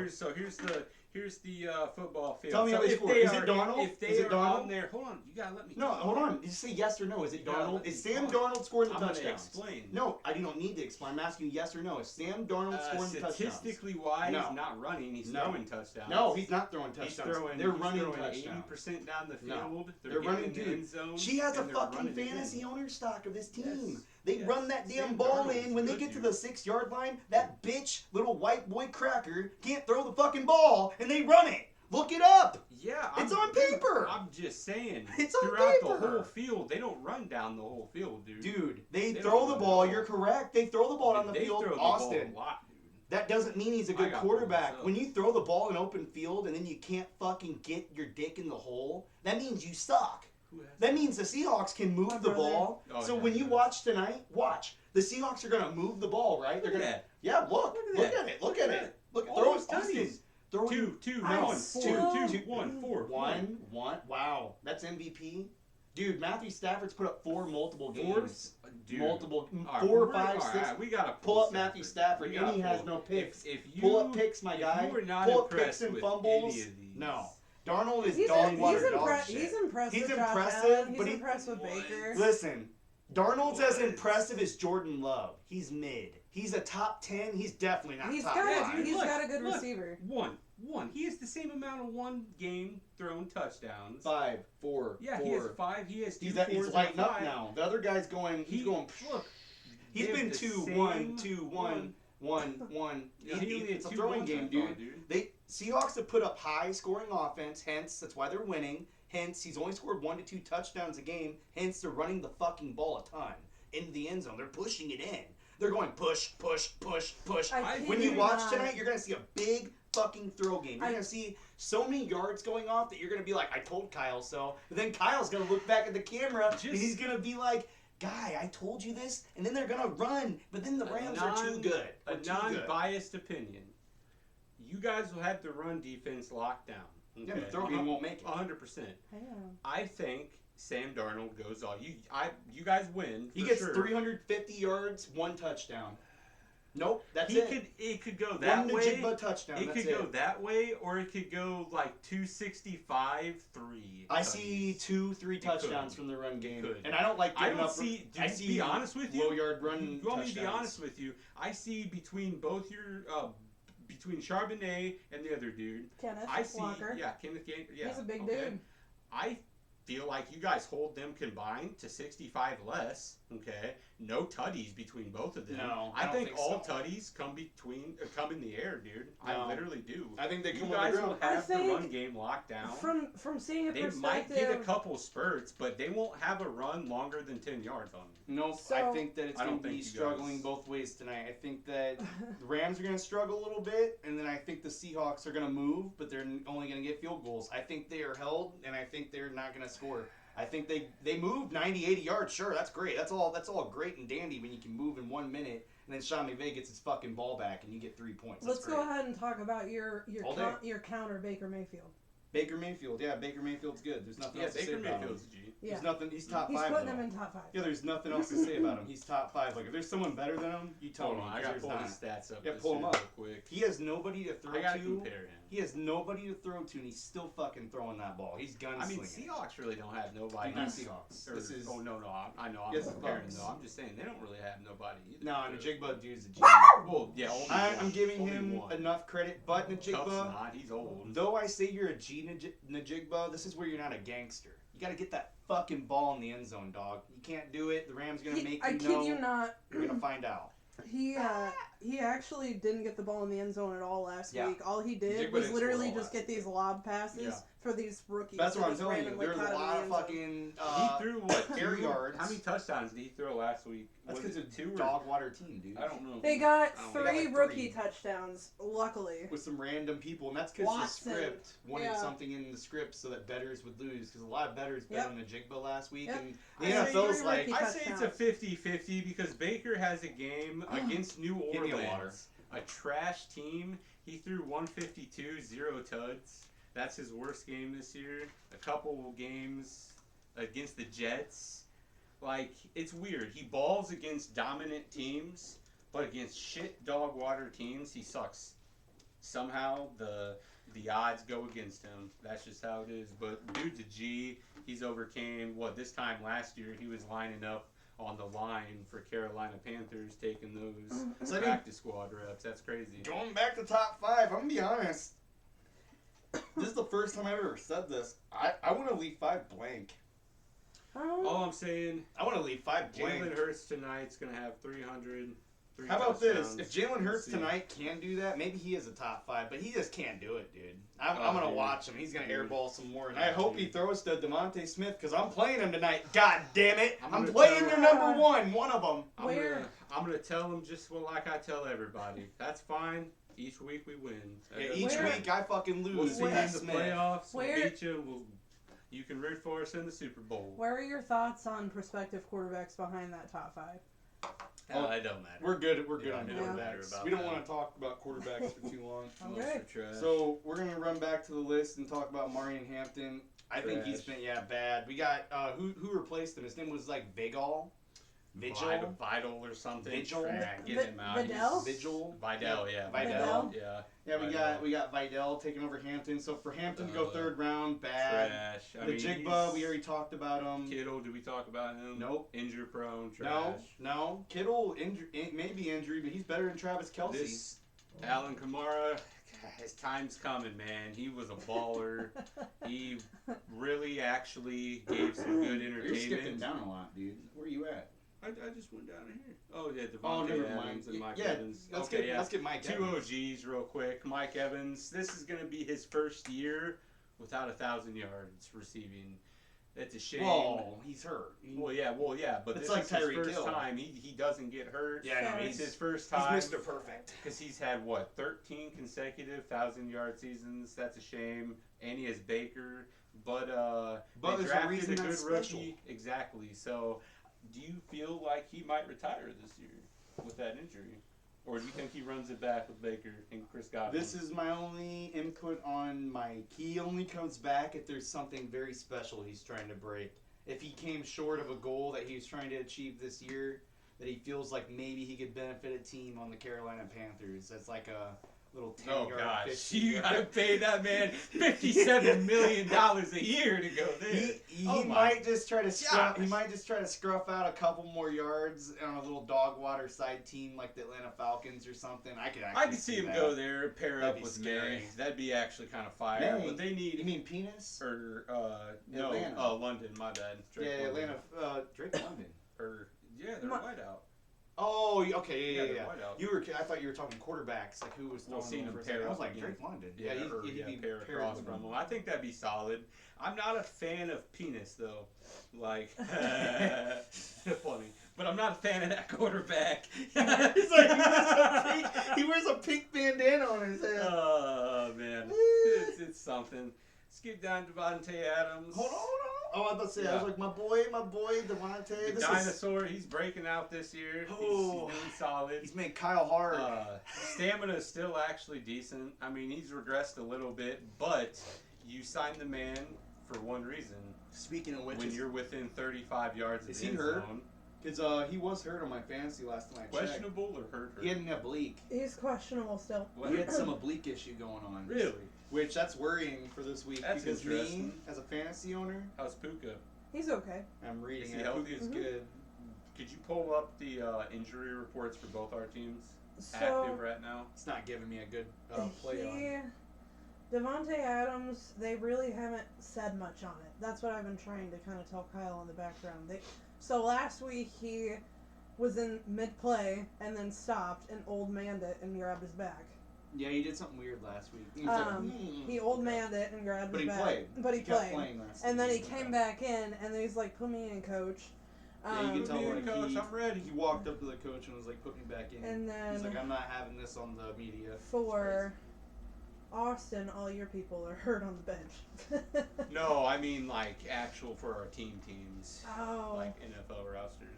here's the football field. Tell me so how they if score. Is it are- Darnold? If they Is it are Darnold? on there, hold on. You gotta let me. No, talk. hold on. You say yes or no. Is it You gotta Darnold? let Is me Sam talk. Darnold scoring the I'm gonna touchdowns? explain. No, I don't need to explain. I'm asking you yes or no. Is Sam Darnold scoring the touchdowns? Statistically wise, No. not running. He's No. throwing touchdowns. No, he's not throwing He's touchdowns. throwing. They're he's running throwing touchdowns. 80% down the No. field. They're running, in the dude. end zone. She has a and they're fucking running it in. fantasy owner stock of this team. Yes. They Yes. run that damn Sam ball Darnold's in. When they good, get to dude. the 6-yard line, that bitch, little white boy cracker, can't throw the fucking ball, and they run it. Look it up. Yeah, It's on paper. I'm just saying. It's on throughout paper. the whole field, they don't run down the whole field, dude. Dude, they They throw don't the run ball. the ball. You're correct. They throw the ball on the They field. throw the Austin. ball a lot, dude. That doesn't mean he's a I good got quarterback. myself. When you throw the ball in open field and then you can't fucking get your dick in the hole, that means you suck. Who has That means the Seahawks can move My the brother. ball. Oh, So yeah, when you yeah. watch tonight, the Seahawks are gonna move the ball, right? They're Look gonna. at Yeah, look Look at at it. Look at it. Look, All throw those it, Austin. tutties. Throw it. Two, I one, still- two, one, four, One. Wow, that's MVP. Dude, Matthew Stafford's put up 4 multiple games. Dude. Multiple, All right, 4 or we're- 5, all 6. right, we gotta Pull up Matthew Stafford, We and he gotta has pull- no picks. If you Pull up picks, my if guy. you were not Pull up picks impressed and with fumbles. any of these, No. Darnold is He's, dog water dog impre- shit. he's impressed He's with Josh impressive, Allen. He's but he- impressed with Baker. Listen, Darnold's as What? impressive as Jordan Love. He's mid. He's a top 10. He's definitely not He's top got, 5. dude, he's look, got a good look. receiver. One. He has the same amount of one game thrown touchdowns. 5, 4, Yeah, 4. he has 5. He has 2 He's fours he's and lighting a up 5. now. The other guy's going. He's going. Look. He's they have been the 2, same 1, 2, 1, 1. Yeah, he only had It's a 2 throwing ones, game, I dude. thought, dude. They Seahawks have put up high scoring offense. Hence, that's why they're winning. Hence, he's only scored 1 to 2 touchdowns a game. Hence, they're running the fucking ball a ton into the end zone. They're pushing it in. They're going push, push, push, push. I When kid you watch not. tonight, you're gonna see a big fucking throw game. You're gonna see so many yards going off that you're gonna be like, I told Kyle so. But then Kyle's gonna look back at the camera and he's gonna be like, Guy, I told you this. And then they're gonna run. But then the Rams are too good. A They're too good. non-biased opinion. You guys will have the run defense locked down. Okay? Yeah, but throw game won't make it. 100%. Hang on. I think Sam Darnold goes all. You guys win. He for gets sure. 350 yards, 1 touchdown. Nope, that's He it. could. It could go that One way. Najigba touchdown. It That's could it. go that way, or it could go like 265, 3. I see 2, 3 It touchdowns could. from the run game, Could. and I don't like I giving don't up. see. I To see be honest with you, low yard run. You want me to be touchdowns. honest with you? I see between both your between Charbonnet and the other dude. Kenneth I see. Walker. Yeah, Kenneth Gator. Yeah, He's a big okay. dude. I feel like you guys hold them combined to 65 less. Okay, no tutties between both of them. No, I I don't think think all so. tutties come in the air, dude. I No. literally do. I think they You come on guys the will ground. have the think run game locked down. From seeing a They perspective, might get a couple spurts, but they won't have a run longer than 10 yards on you. Nope. I So- think that it's I going don't to be think you struggling guys- both ways tonight. I think that the Rams are going to struggle a little bit, and then I think the Seahawks are going to move, but they're only going to get field goals. I think they are held, and I think they're not going to score. I think they moved 90, 80 yards. Sure, that's great. That's all great and dandy when you can move in 1 minute, and then Sean McVay gets his fucking ball back, and you get 3 points. That's let's great. go ahead and talk about your All day. your counter Baker Mayfield. Baker Mayfield. Yeah, Baker Mayfield's good. There's nothing Yeah, else to say Baker about him. Mayfield's a G. Yeah, There's nothing. He's top he's 5. putting though. him in top 5. Yeah, there's nothing else to say about him. He's top 5. Like if there's someone better than him, you tell Hold me. on, I 'cause gotta there's pull not. his stats up. Yeah, this pull year him up. real quick. He has nobody to throw I gotta to. compare him. He has nobody to throw to, and he's still fucking throwing that ball. He's gunslinging. I mean, Seahawks really don't have nobody. Not Seahawks. Or- This is oh no, I know. I'm Yes, the comparing Bucks. though. I'm just saying they don't really have nobody either. no, Najigba dude's a G. Well, yeah, only I'm one. giving Only him one. enough credit, but Cup's Najigba, not. He's old. though I say you're a G Najigba, this is where you're not a gangster. You got to get that fucking ball in the end zone, dog. You can't do it. The Rams gonna make I you kid know. you not. You're gonna find out. He actually didn't get the ball in the end zone at all last Yeah. week. All he did Jigba was didn't literally score just all get these lob passes Yeah. for these rookies. That's that what I'm just telling you. randomly There's a caught him in lot the of end zone. fucking. He threw what? air 2? yards. How many touchdowns did he throw last week? That's Was because it it's 2 a or? dog water team, dude. I don't know. They got I don't know. They got three like rookie 3. touchdowns, luckily. With some random people, and that's because the Watson. script wanted Yeah. something in the script so that bettors would lose. Because a lot of bettors bet Yep. on Najigba last week, Yep. and the I say NFL's three like, rookie I say it's a touchdowns. 50-50 because Baker has a game against New Give me a water. Orleans, a trash team. He threw 152, 0 tuds. That's his worst game this year. A couple games against the Jets. Like, it's weird. He balls against dominant teams, but against shit dog water teams, he sucks. Somehow the odds go against him. That's just how it is. But dude's a G. He's overcame this time last year he was lining up on the line for Carolina Panthers, taking those So I practice squad reps. That's crazy. going back to top 5, I'm gonna be honest. This is the first time I've ever said this. I want to leave 5 blank. All I'm saying, I want to leave 5 blank. Jalen Hurts tonight's gonna have 300 3 How about this? touchdowns. If Jalen Hurts See. tonight can do that, maybe he is a top 5, but he just can't do it, dude. I'm going to Dude. watch him. He's going to Dude. airball some more, and I hope he Dude. throws to DeVonta Smith because I'm playing him tonight. God damn it. I'm I'm gonna playing tell- your number one of them. Where? I'm gonna tell him just like I tell everybody. That's fine. Each week we win. That Yeah, doesn't each Where- matter. week I fucking lose. We'll see with you in the Smith. playoffs. Where- We'll beat you. You can root for us in the Super Bowl. Where are your thoughts on prospective quarterbacks behind that top 5? It don't matter. We're good. We're good Yeah, on it don't matter quarterbacks. about We don't that. want to talk about quarterbacks for too long. Okay. Most are trash. So we're gonna run back to the list and talk about Marion Hampton. I think he's Trash. been bad. We got who replaced him? His name was like Vigil. Vital or something. Vigil? Trash. Get him out. Vidal? Vigil. Vidal, yeah. Vidal? Yeah. Yeah, Vidal. we got Vidal taking over Hampton. So for Hampton to go third round, bad. Trash. The Jigba, we already talked about him. Kittle, did we talk about him? Nope. Injury prone. Trash. No. Kittle maybe injury, but he's better than Travis Kelce. This Alan Kamara, his time's coming, man. He was a baller. He really actually gave some good You're entertainment. skipping down a lot, dude. Where are you at? I just went down here. Oh yeah, Oh, Devontae never Adams mind. and Mike Yeah, Evans. let's Okay, get Mike Two Evans. OGs real quick. Mike Evans. This is gonna be his first year without 1,000 yards receiving. That's a shame. Whoa, he's hurt. Well, yeah, but It's this like is his Tyreek first Hill. time. He doesn't get hurt. Yeah, no, it's his first He's time. Mr. Perfect. Because he's had, 13 consecutive 1,000-yard seasons. That's a shame. And he has Baker. But But they there's a drafted reason a good that's rookie. special. Exactly. So, do you feel like he might retire this year with that injury? Or do you think he runs it back with Baker and Chris Godwin? This is my only input on Mike. He only comes back if there's something very special he's trying to break. If he came short of a goal that he was trying to achieve this year, that he feels like maybe he could benefit a team on the Carolina Panthers. That's like a little 10-yard, Oh gosh, 50 you yard. gotta pay that man $57 million a year to go there. He Oh my might just try to scruff. gosh. He might just try to scruff out a couple more yards on a little dog water side team like the Atlanta Falcons or something. I could see him that. go there, pair That'd up be with scary. May. That'd be actually kind of fire. May? But they need You mean penis? or no, Atlanta. London. My bad. Drake Yeah, London. Atlanta. Drake London. Or yeah, they're Ma- white out. Oh, okay, they're yeah. white out. I thought you were talking quarterbacks, like who was Well, throwing seeing them him for a second. pair I was up like again. Drake London. Yeah, he'd be pair paired across with from him. him. I think that'd be solid. I'm not a fan of penis though. Like, funny. But I'm not a fan of that quarterback. He's like he wears a pink bandana on his head. Oh man, it's something. Skip down Devontae Adams. Hold on. Oh, I was about to say, I was like, my boy, Devontae. The dinosaur, he's breaking out this year. He's doing solid. He's made Kyle hard. Stamina is still actually decent. I mean, he's regressed a little bit, but you signed the man for one reason. Speaking of which, When you're within 35 yards of Is the he end hurt? zone. because he was hurt on my fantasy last time I checked. Questionable or hurt? He had an oblique. He's questionable still. What? He had some oblique issue going on. Really? Which that's worrying for this week That's because me, interesting. as a fantasy owner, How's Puka? He's okay. I'm reading Is he it. healthy? It's Mhm. good. Could you pull up the injury reports for both our teams active So right now? It's not giving me a good play on. Devontae Adams, they really haven't said much on it. That's what I've been trying to kind of tell Kyle in the background. So last week he was in mid-play and then stopped and old manned it and grabbed his back. Yeah, he did something weird last week. He was He old manned it and grabbed But his he back. played. But he kept played. playing last And then he week. came back in and then he's like, "Put me in, coach." Yeah, you can tell Put me in, like coach, he, I'm ready. he walked up to the coach and was like, "Put me back in." And He's like, then "I'm not having this on the media." for Austin, all your people are hurt on the bench. No, I mean like actual for our teams, Oh. like NFL rosters.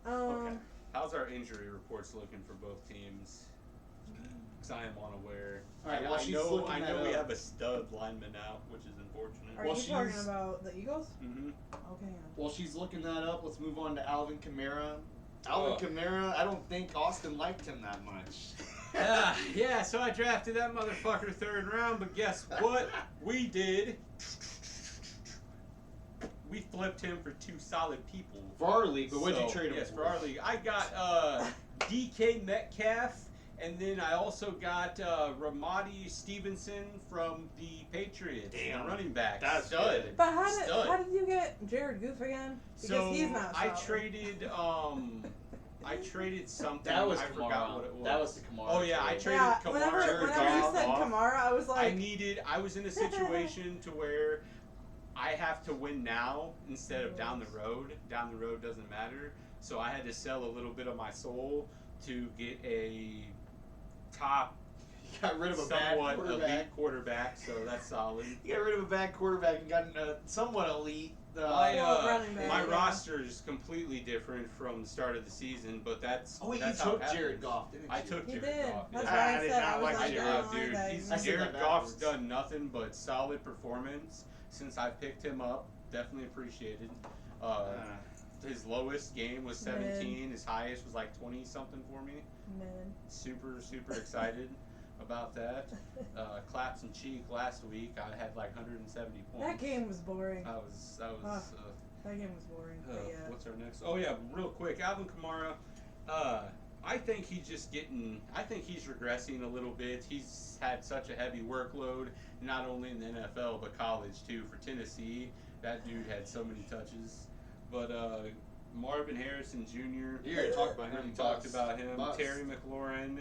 Okay. How's our injury reports looking for both teams? Because I am unaware. All right, I, while I she's know, looking I that know we up- have a stud lineman out, which is unfortunate. Are Well, you talking she's- about the Eagles? Mm-hmm. Okay. While she's looking that up, let's move on to Alvin Kamara. Alvin Oh. Kamara, I don't think Austin liked him that much. Yeah, so I drafted that motherfucker third round, but guess what? We did. We flipped him for two solid people. For our league, but what'd you So, trade him yes, for? for our league. I got DK Metcalf, and then I also got Ramadi Stevenson from the Patriots, Damn. the running back. That's stud. good. But Stud. how did you get Jared Goof again? Because So he's not I solid. traded I traded something. That was I Kamara. forgot what it was. That was the Kamara. Oh yeah, I trade. traded Yeah, Kamara. whenever you said Kamara, I was like, I was in a situation to where I have to win now instead of down the road. Down the road doesn't matter. So I had to sell a little bit of my soul to get a top, You got rid of a bad somewhat quarterback. elite quarterback. So that's solid. You got rid of a bad quarterback and got a somewhat elite. running back, My yeah. roster is completely different from the start of the season, but that's Oh wait, that's you how took it happens. Jared Goff, didn't you? I took he Jared did. Goff. That's yeah. why I I did said not I was like like, Jared. I don't Dude, like he's, I said Jared that Goff's backwards. done nothing but solid performance since I picked him up. Definitely appreciated. His lowest game was 17. His highest was like 20 something for me. Man. Super excited about that. Claps and cheek last week. I had like 170 points. That game was boring. That was. That game was boring. But yeah. What's our next? Oh yeah, real quick, Alvin Kamara. I think he's just getting. I think he's regressing a little bit. He's had such a heavy workload, not only in the NFL but college too. For Tennessee, that dude had so many touches. But Marvin Harrison Jr. You already talked about him. We talked about him. Bust. Terry McLaurin.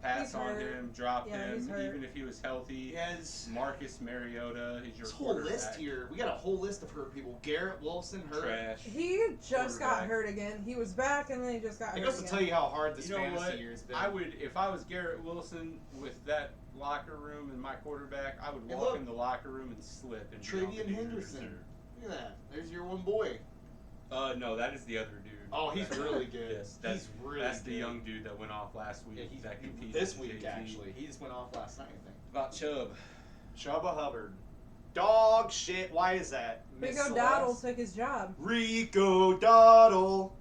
Pass He's on hurt. him, drop Yeah, him, he's hurt. even if he was healthy. Yes. Marcus Mariota is your This whole list quarterback. here. We got a whole list of hurt people. Garrett Wilson hurt. Trash. He just got Quarterback. hurt again. He was back and then he just got It hurt goes to again. tell you how hard this You know fantasy what? year has been. I would, if I was Garrett Wilson with that locker room and my quarterback, I would Hey, walk look. in the locker room and slip. And be on the Travian injury Henderson. reserve. Look at that. There's your one boy. No, that is the other dude. Oh, he's really good. Yes, that's, he's really that's good. the young dude that went off last week. Yeah, he, that competed this with week JT. actually. He just went off last night, I think. About Chubb. Chubba Hubbard. Dog shit. Why is that? Miss Rico Celeste? Dowdle took his job. Rico Dowdle.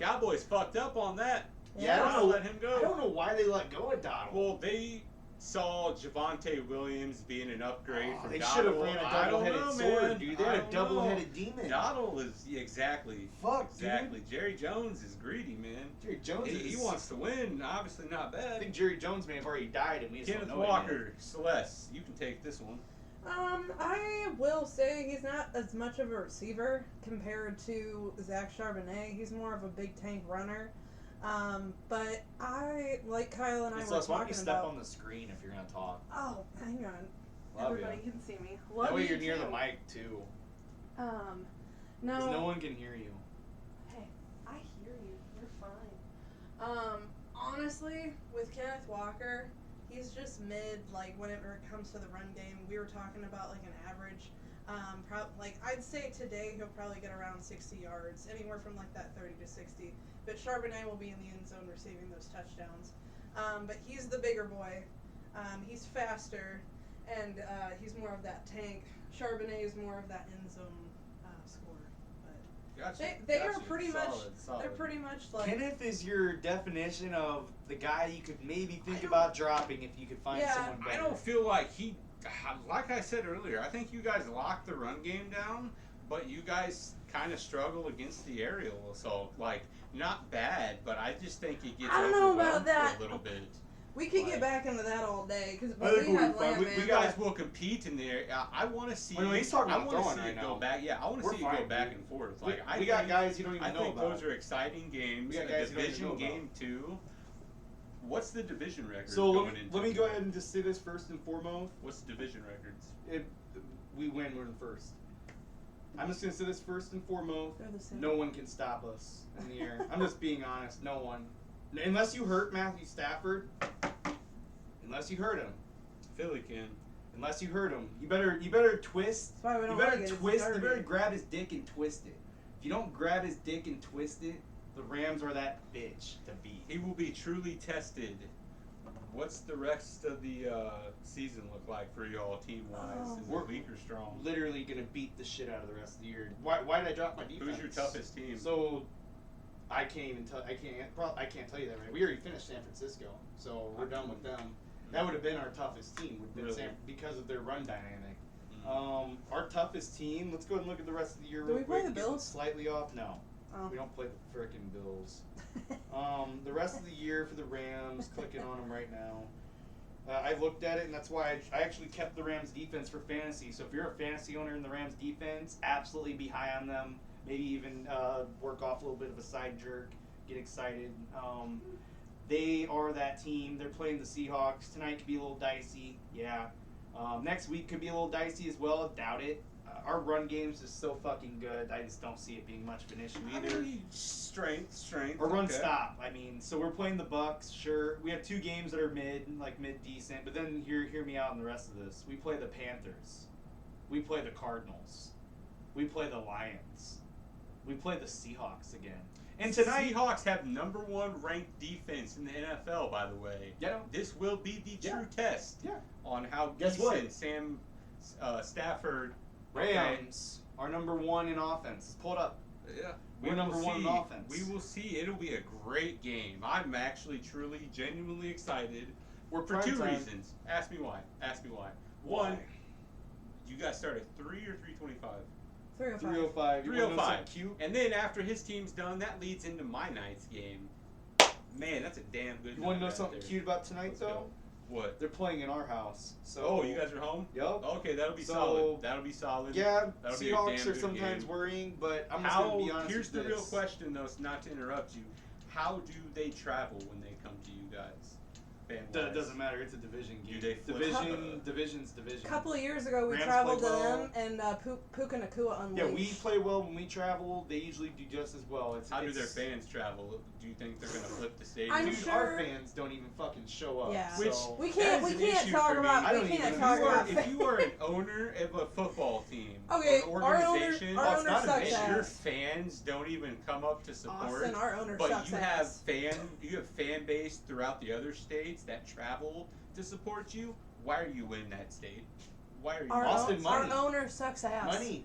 Cowboys fucked up on that. Yeah, I Trying don't to know. let him go. I don't know why they let go of Dowdle. Well, they saw Javonte Williams being an upgrade from They Dowdle. should have ran a I don't double-headed know, sword, man. dude. They I had a don't know. double-headed demon. Dowdle is exactly. Fuck, exactly. Jerry Jones is greedy, man. Jerry Jones He is... wants to win. Obviously, not I bad. think Jerry Jones may have already died, and we just Kenneth don't know Walker, Celeste, you can take this one. I will say he's not as much of a receiver compared to Zach Charbonnet. He's more of a big tank runner. But I, like Kyle and I It yet. were Celeste, why don't you talking step about. on the screen if you're going to talk? Oh, hang on. Love Everybody you. can see me. That Love way you you're near too. the mic, too. No. Because no one can hear you. Hey, I hear you. You're fine. Honestly, with Kenneth Walker, he's just mid. Like whenever it comes to the run game, we were talking about like an average. Like I'd say today he'll probably get around 60 yards, anywhere from like that 30 to 60. But Charbonnet will be in the end zone receiving those touchdowns. But he's the bigger boy. He's faster, and he's more of that tank. Charbonnet is more of that end zone scorer. But Gotcha. they gotcha. are pretty much. Solid. They're pretty much like. Kenneth is your definition of the guy you could maybe think I don't- about dropping if you could find Yeah. someone better. I don't feel like he, like I said earlier, I think you guys locked the run game down, but you guys kind of struggle against the aerial assault. Like, not bad, but I just think it gets I don't know about overwhelmed that. for a little bit. We could Like- get back into that all day because I think we we'll had be fine. Lamb. You guys will compete in there. I want to see. Well, no, he's talking I about wanna throwing see right it now. go back. Yeah, I want to We're see it go fine, back dude. and forth. We, Like, we got guys you don't even I know think about. those are exciting games. We got A guys you don't even division know about. game too. What's the division record So going into? let me go ahead and just say this first and foremost. What's the division records? We win, we're the first. I'm just going to say this first and foremost. They're the same. No one can stop us in the air. I'm just being honest. No one. Unless you hurt Matthew Stafford. Unless you hurt him. Philly can. Unless you hurt him. You better twist. That's why we You don't better like it. It's twist. You dirty. better grab his dick and twist it. If you don't grab his dick and twist it, the Rams are that bitch to beat. He will be truly tested. What's the rest of the season look like for y'all team wise? Oh. Is We're it weak or strong? Literally gonna beat the shit out of the rest of the year. Why did I drop my defense? Who's your toughest team? So I can't even tell. I can't tell you that right. We already finished San Francisco, so we're done with them. That would have been our toughest team. Would have been Really? because of their run dynamic. Mm. Our toughest team. Let's go ahead and look at the rest of the year. Do real we play quick. the Get Bills? Slightly off. No, Oh. we don't play the frickin' Bills. The rest of the year for the Rams. Clicking on them right now. I looked at it, and that's why I actually kept the Rams defense for fantasy. So if you're a fantasy owner in the Rams defense, absolutely be high on them. maybe even work off a little bit of a side jerk, get excited. They are that team. They're playing the Seahawks. Tonight could be a little dicey. Yeah. Next week could be a little dicey as well. Doubt it. Our run game's just so fucking good. I just don't see it being much of an issue either. Strength. Or run okay. stop. I mean, so we're playing the Bucks. Sure, we have 2 games that are mid decent. But then hear me out on the rest of this. We play the Panthers. We play the Cardinals. We play the Lions. We play the Seahawks again. And tonight, Seahawks have number 1 ranked defense in the NFL. By the way, this will be the true test on how decent Sam Stafford. Rams are number 1 in offense. Let's pull it up. Yeah. We're number 1 in offense. We will see. It'll be a great game. I'm actually, truly, genuinely excited. For 2 reasons. Ask me why. One, you guys start at 3 or 3:25? 305. 305. And then after his team's done, that leads into my night's game. Man, that's a damn good. You want to know something cute about tonight, though? What? They're playing in our house. So you guys are home? Yep. Okay, that'll be solid. That'll be solid. Yeah, that'll Seahawks are sometimes worrying, but I'm just going to be honest Here's with the real question, though, not to interrupt you. How do they travel when they come to you guys? It doesn't matter. It's a division game. Do they Division's division. A couple of years ago, we Rams traveled to play well. them, and Puka Nakua unleashed. Yeah, we play well when we travel. They usually do just as well. How do their fans travel? Do you think they're going to flip the stadium? I'm Dude, sure our fans don't even fucking show up. Yeah. So we can't talk about. If you are an owner of a football team, okay, or an organization, our owner sucks if ass. your fans don't even come up to support, Austin, our owner but sucks you ass. have fan base throughout the other states that travel to support you. Why are you in that state? Why are you Austin? Our owner sucks ass. Money.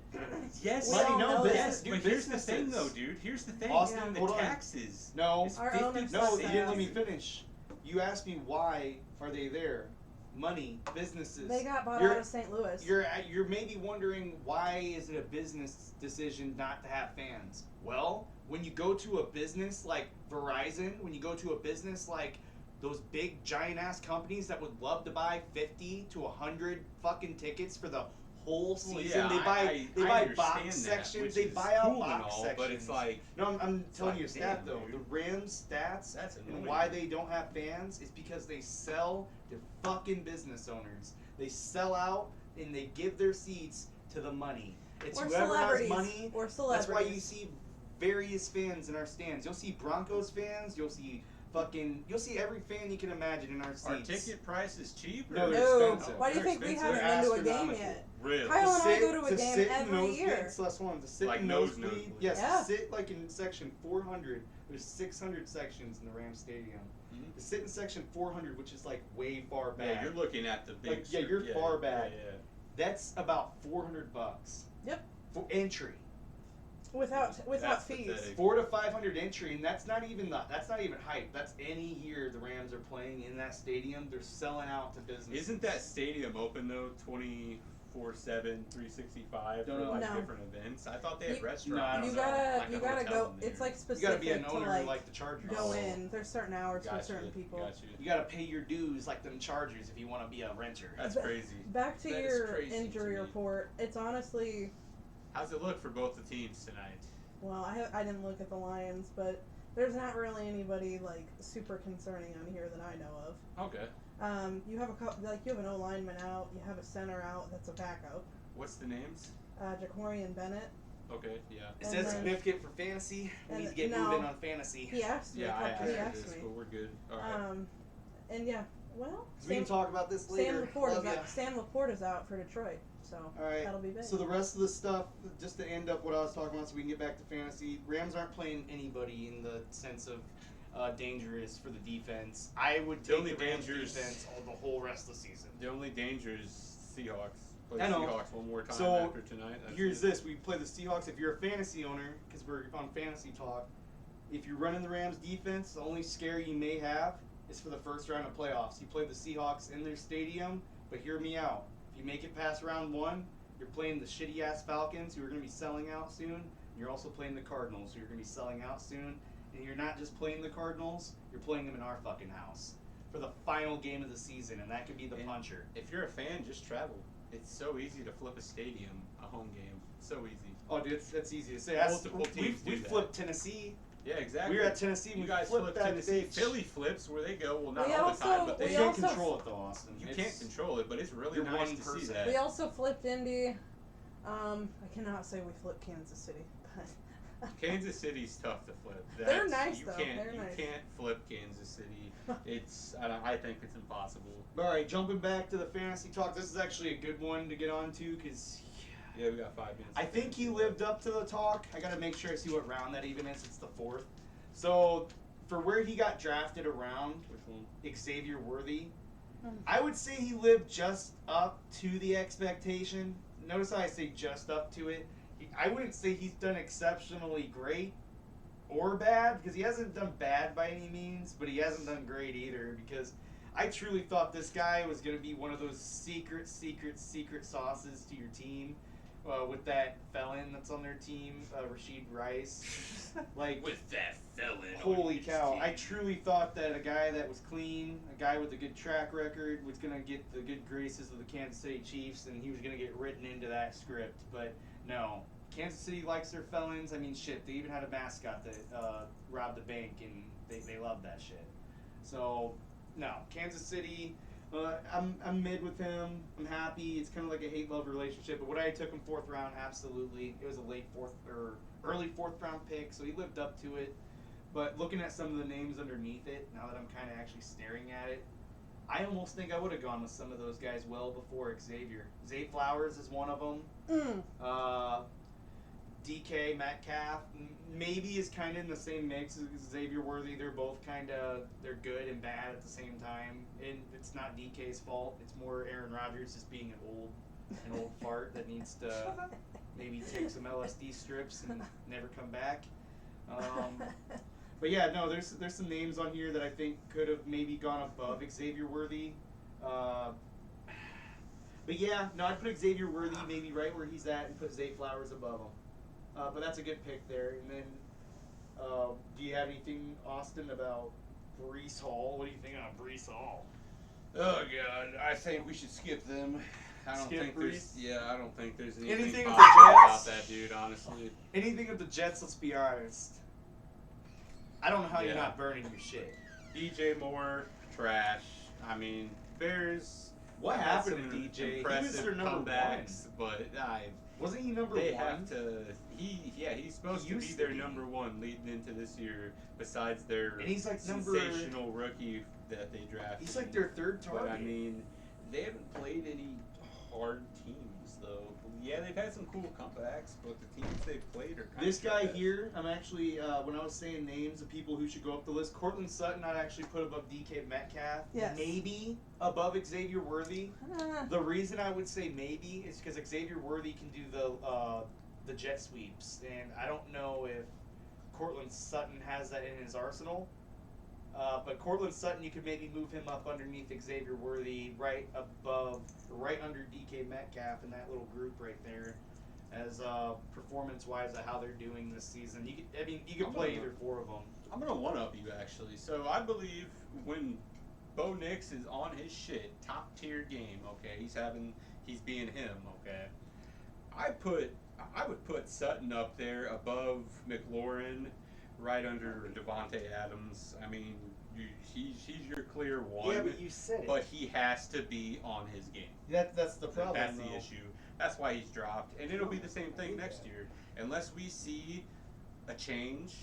Yes, We all know yes. that. But here's the thing, though, dude. Here's the thing. Austin, the hold on. taxes. No, Our owner no, sucks you didn't let me ass. finish. You asked me why are they there? Money, businesses. They got bought out of St. Louis. You're maybe wondering why is it a business decision not to have fans? Well, when you go to a business like Verizon, when you go to a business like those big giant ass companies that would love to buy 50 to 100 fucking tickets for the whole season, they buy box sections. They buy out cool box sections. But it's like I'm telling you a stat damn, though. dude. The Rams stats That's and annoying. why they don't have fans is because they sell to fucking business owners. They sell out and they give their seats to the money. It's We're whoever has celebrities. money. We're That's celebrities. why you see various fans in our stands. You'll see Broncos fans. You'll see every fan you can imagine in our seats. Our ticket price is cheap? No, or- they're No. expensive. Why do you They're think we expensive? haven't been to a game Astronomical. yet? Really? Kyle and I go to a game sit in every nosebleed, year. it's the last one. To sit Like in nose- nosebleed, nosebleed. yes. Yeah. To sit like in section 400. There's 600 sections in the Rams Stadium. Mhm. To sit in section 400, which is like way far back. Yeah, you're looking at the big. Like, yeah, you're far back. Yeah. That's about $400. Yep. For entry. Without That's fees. pathetic. 400 to 500 entry, and that's not even hype. That's any year the Rams are playing in that stadium. They're selling out to business. Isn't that stadium open though 24/7, 365 for Don't know. like No. different events? I thought they had You- restaurants. No, I don't You know. gotta Like a go. hotel in It's there. like You specific gotta be an to owner like the Chargers. go in. There's certain hours for certain people. Got you. You gotta pay your dues like them Chargers if you want to be a renter. That's Ba- crazy. Back to That is your crazy injury to me. report. It's honestly, How's it look for both the teams tonight? well, I didn't look at the Lions, but there's not really anybody like super concerning on here that I know of. Okay. You have you have an O lineman out. You have a center out. That's a backup. What's the names? Jacorian Bennett. Okay. Yeah. Is And that then- significant for fantasy? We and need to get no. moving on fantasy. He asked me. Yeah, I he asked asked this, me. but we're good. All right. And yeah, well, We can talk about this later. Love ya. Sam Laporte is out for Detroit, so All right. that'll be big. So the rest of the stuff, just to end up what I was talking about, so we can get back to fantasy. Rams aren't playing anybody in the sense of dangerous for the defense. I would The take only the Rams dangerous- defense all the whole rest of the season. The only danger is Seahawks. Play I know. Seahawks one more time So, after tonight. That's Here's it. this: we play the Seahawks. If you're a fantasy owner, because we're on fantasy talk, if you're running the Rams defense, the only scare you may have is for the first round of playoffs. You play the Seahawks in their stadium, but hear me out. If you make it past round one, you're playing the shitty ass Falcons, who are going to be selling out soon. And you're also playing the Cardinals, who are going to be selling out soon. And you're not just playing the Cardinals; you're playing them in our fucking house for the final game of the season, and that could be the And puncher. If you're a fan, just travel. It's so easy to flip a stadium, a home game. So easy. Oh, dude, that's easy to say. Multiple teams We do that. flipped Tennessee. Yeah, exactly. We were at Tennessee. You We guys flipped flip that Tennessee. bitch. Philly flips where they go. Well, not We all the time, also- but You they we can't also- control it though, Austin. you It's- can't control it, but it's really you're nice one to see person. that. We also flipped Indy. I cannot say we flipped Kansas City, but Kansas City's tough to flip. They're nice, you though. Can't, They're you nice. can't flip Kansas City. I think it's impossible. All right, jumping back to the fantasy talk. This is actually a good one to get on to because Yeah, we got 5 minutes. I think he lived up to the talk. I got to make sure I see what round that even is. It's the 4th. So for where he got drafted around, Which one? Xavier Worthy, Hmm. I would say he lived just up to the expectation. Notice how I say just up to it. I wouldn't say he's done exceptionally great or bad because he hasn't done bad by any means, but he hasn't done great either because I truly thought this guy was going to be one of those secret sauces to your team with that felon that's on their team, Rashid Rice. Like, With that felon. holy cow. I truly thought that a guy that was clean, a guy with a good track record, was going to get the good graces of the Kansas City Chiefs, and he was going to get written into that script. But no. Kansas City likes their felons. I mean, shit, they even had a mascot that robbed the bank, and they love that shit. So, no. Kansas City, I'm mid with him. I'm happy. It's kind of like a hate-love relationship. But would I have took him 4th round? Absolutely. It was a late 4th or early 4th round pick, so he lived up to it. But looking at some of the names underneath it, now that I'm kind of actually staring at it, I almost think I would have gone with some of those guys well before Xavier. Zay Flowers is one of them. DK Metcalf maybe is kind of in the same mix as Xavier Worthy. They're both they're good and bad at the same time. And it's not DK's fault. It's more Aaron Rodgers just being an old fart that needs to maybe take some LSD strips and never come back. But yeah, no, there's some names on here that I think could have maybe gone above Xavier Worthy. But yeah, no, I'd put Xavier Worthy maybe right where he's at and put Zay Flowers above him. But that's a good pick there. And then, do you have anything, Austin, about Breece Hall? What do you think on Breece Hall? Oh god, I think we should skip them. I don't Skip think Breece? I don't think there's anything Anything with positive the about Jets? that dude, honestly. Anything with the Jets, let's be honest. I don't know how you're Yeah. not burning your shit. DJ Moore, trash. I mean, Bears. What had happened some to DJ? He was Impressive their number comebacks, but Wasn't he number they one? have to. He's supposed He to be used their to be. number one leading into this year. Besides their And he's like number. sensational rookie that they drafted. He's like their third But target. I mean, they haven't played any hard teams though. Yeah, they've had some cool comebacks, but the teams they've played are kind This of guy trash. here, I'm actually, when I was saying names of people who should go up the list, Cortland Sutton I'd actually put above DK Metcalf. Yes. Maybe above Xavier Worthy. The reason I would say maybe is because Xavier Worthy can do the jet sweeps, and I don't know if Cortland Sutton has that in his arsenal. But Cortland Sutton, you could maybe move him up underneath Xavier Worthy, right under DK Metcalf in that little group right there, as performance-wise of how they're doing this season. You could play either 4 of them. I'm gonna one up you actually. So I believe when Bo Nix is on his shit, top tier game. Okay, he's being him. Okay, I would put Sutton up there above McLaurin, right under Devontae Adams. I mean, he's your clear one. Yeah, but you said it. But he has to be on his game. That's the problem. That's though. the issue. That's why he's dropped, and it'll be the same thing next year, unless we see a change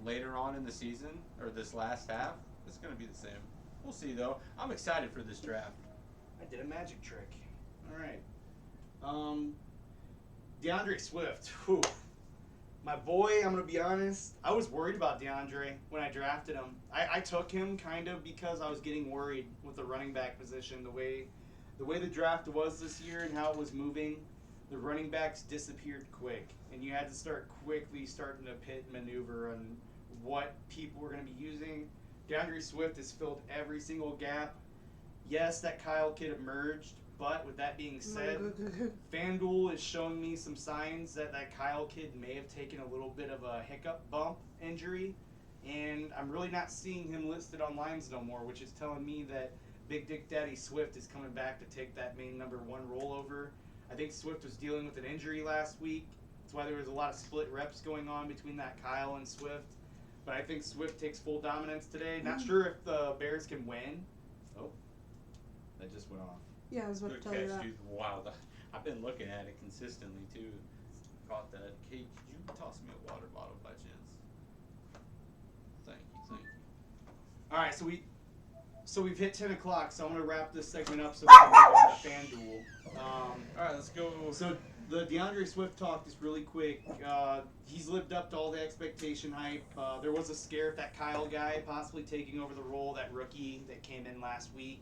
later on in the season or this last half. It's gonna be the same. We'll see though. I'm excited for this draft. I did a magic trick. All right. DeAndre Swift. Whew. My boy, I'm going to be honest. I was worried about DeAndre when I drafted him. I took him kind of because I was getting worried with the running back position. The way the draft was this year and how it was moving, the running backs disappeared quick. And you had to start quickly starting to pit maneuver on what people were going to be using. DeAndre Swift has filled every single gap. Yes, that Kyle kid emerged, but with that being said, Fanduel is showing me some signs that Kyle kid may have taken a little bit of a hiccup bump injury, and I'm really not seeing him listed on lines no more, which is telling me that Big Dick Daddy Swift is coming back to take that main number 1 rollover. I think Swift was dealing with an injury last week. That's why there was a lot of split reps going on between that Kyle and Swift. But I think Swift takes full dominance today. Not sure if the Bears can win. Oh, that just went off. Yeah, I was about Good to tell you catch, that. dude. Wow, I've been looking at it consistently too. Caught that. Kate, could you toss me a water bottle by chance? Thank you. All right, so we've hit 10 o'clock, so I'm going to wrap this segment up so we can move on to FanDuel. All right, let's go. So the DeAndre Swift talk, just really quick. He's lived up to all the expectation hype. There was a scare at that Kyle guy possibly taking over the role, that rookie that came in last week.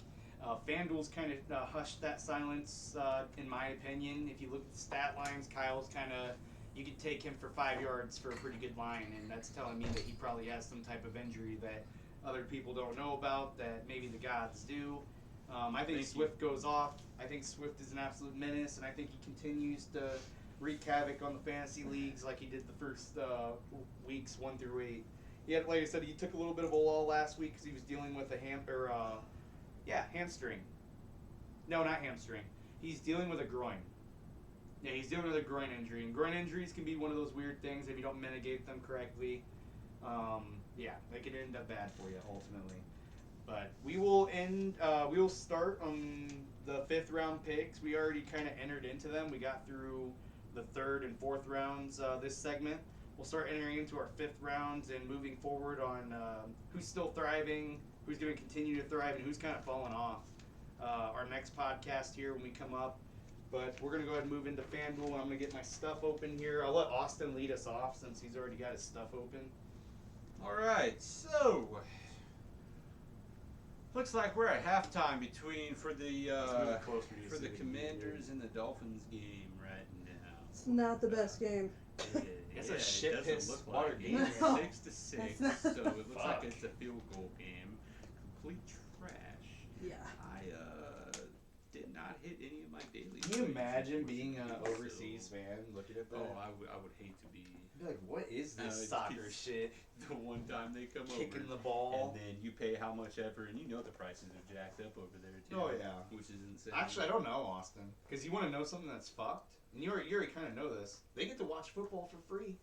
FanDuel's kind of hushed that silence, in my opinion. If you look at the stat lines, Kyle's kind of, you could take him for 5 yards for a pretty good line, and that's telling me that he probably has some type of injury that other people don't know about, that maybe the gods do. I think Swift goes off. I think Swift is an absolute menace, and I think he continues to wreak havoc on the fantasy leagues like he did the first weeks 1 through 8. He had, like I said, he took a little bit of a lull last week because he was dealing with a hamstring. No, not hamstring. He's dealing with a groin. Yeah, he's dealing with a groin injury, and groin injuries can be one of those weird things if you don't mitigate them correctly. Yeah, they can end up bad for you ultimately. But we will start on the 5th round picks. We already kind of entered into them. We got through the 3rd and 4th rounds this segment. We'll start entering into our 5th rounds and moving forward on who's still thriving, who's going to continue to thrive, and who's kind of falling off. Our next podcast here when we come up. But we're going to go ahead and move into FanDuel. I'm going to get my stuff open here. I'll let Austin lead us off since he's already got his stuff open. All right, so looks like we're at halftime for the Commanders and the Dolphins game right now. It's not the best game. It's a shit piss look water like game. it. No. 6-6, so it looks like it's a field goal game. Complete trash. Yeah. I did not hit any of my daily. Can you wages, imagine being an so- overseas fan looking at that? Oh, I would hate to be. I'd be like, what is this it's soccer shit? The one time they come Kicking over, the ball. and then you pay how much ever, and you know the prices are jacked up over there too. Oh, yeah. Which is insane. Actually, I don't know, Austin. Because you want to know something that's fucked? And you already kind of know this. They get to watch football for free.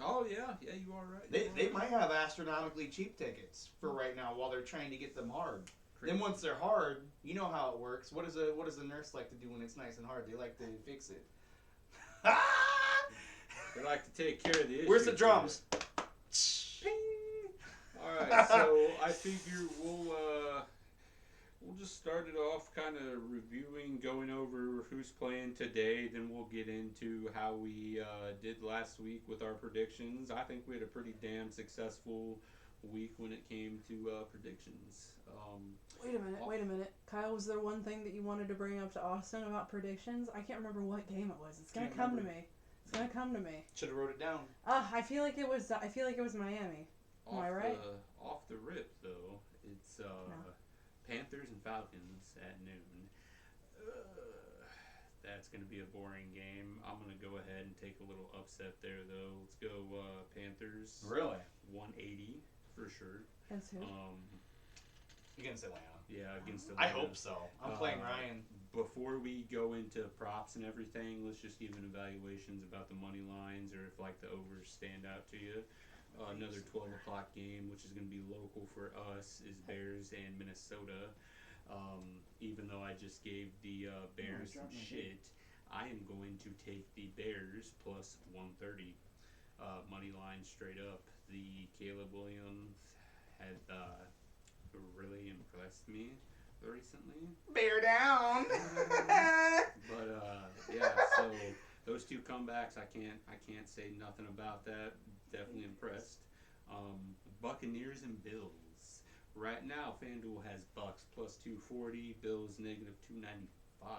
Oh yeah, you are right. They might have astronomically cheap tickets for right now while they're trying to get them hard. Crazy. Then once they're hard, you know how it works. What does a nurse like to do when it's nice and hard? They like to fix it. They like to take care of the issue. Where's the drums? Alright, so I figure we'll just start it off kind of reviewing, going over who's playing today, then we'll get into how we did last week with our predictions. I think we had a pretty damn successful week when it came to predictions. Wait a minute. Kyle, was there one thing that you wanted to bring up to Austin about predictions? I can't remember what game it was. It's gonna come to me. Should have wrote it down. I feel like it was Miami. Am I right? Off the rip, though, it's Panthers and Falcons at noon. That's going to be a boring game. I'm going to go ahead and take a little upset there, though. Let's go Panthers. Really? 180 for sure. That's who? Against Atlanta. Yeah, against Atlanta. I hope so. I'm playing Ryan. Before we go into props and everything, let's just give an evaluations about the money lines or if like the overs stand out to you. Another 12 o'clock game, which is going to be local for us, is Bears and Minnesota. Even though I just gave the Bears some shit, I am going to take the Bears plus 130 money line straight up. The Caleb Williams had really impressed me recently. Bear down. But yeah, so those two comebacks, I can't say nothing about that. Definitely impressed. Buccaneers and Bills. Right now, FanDuel has Bucks plus 240, Bills negative 295.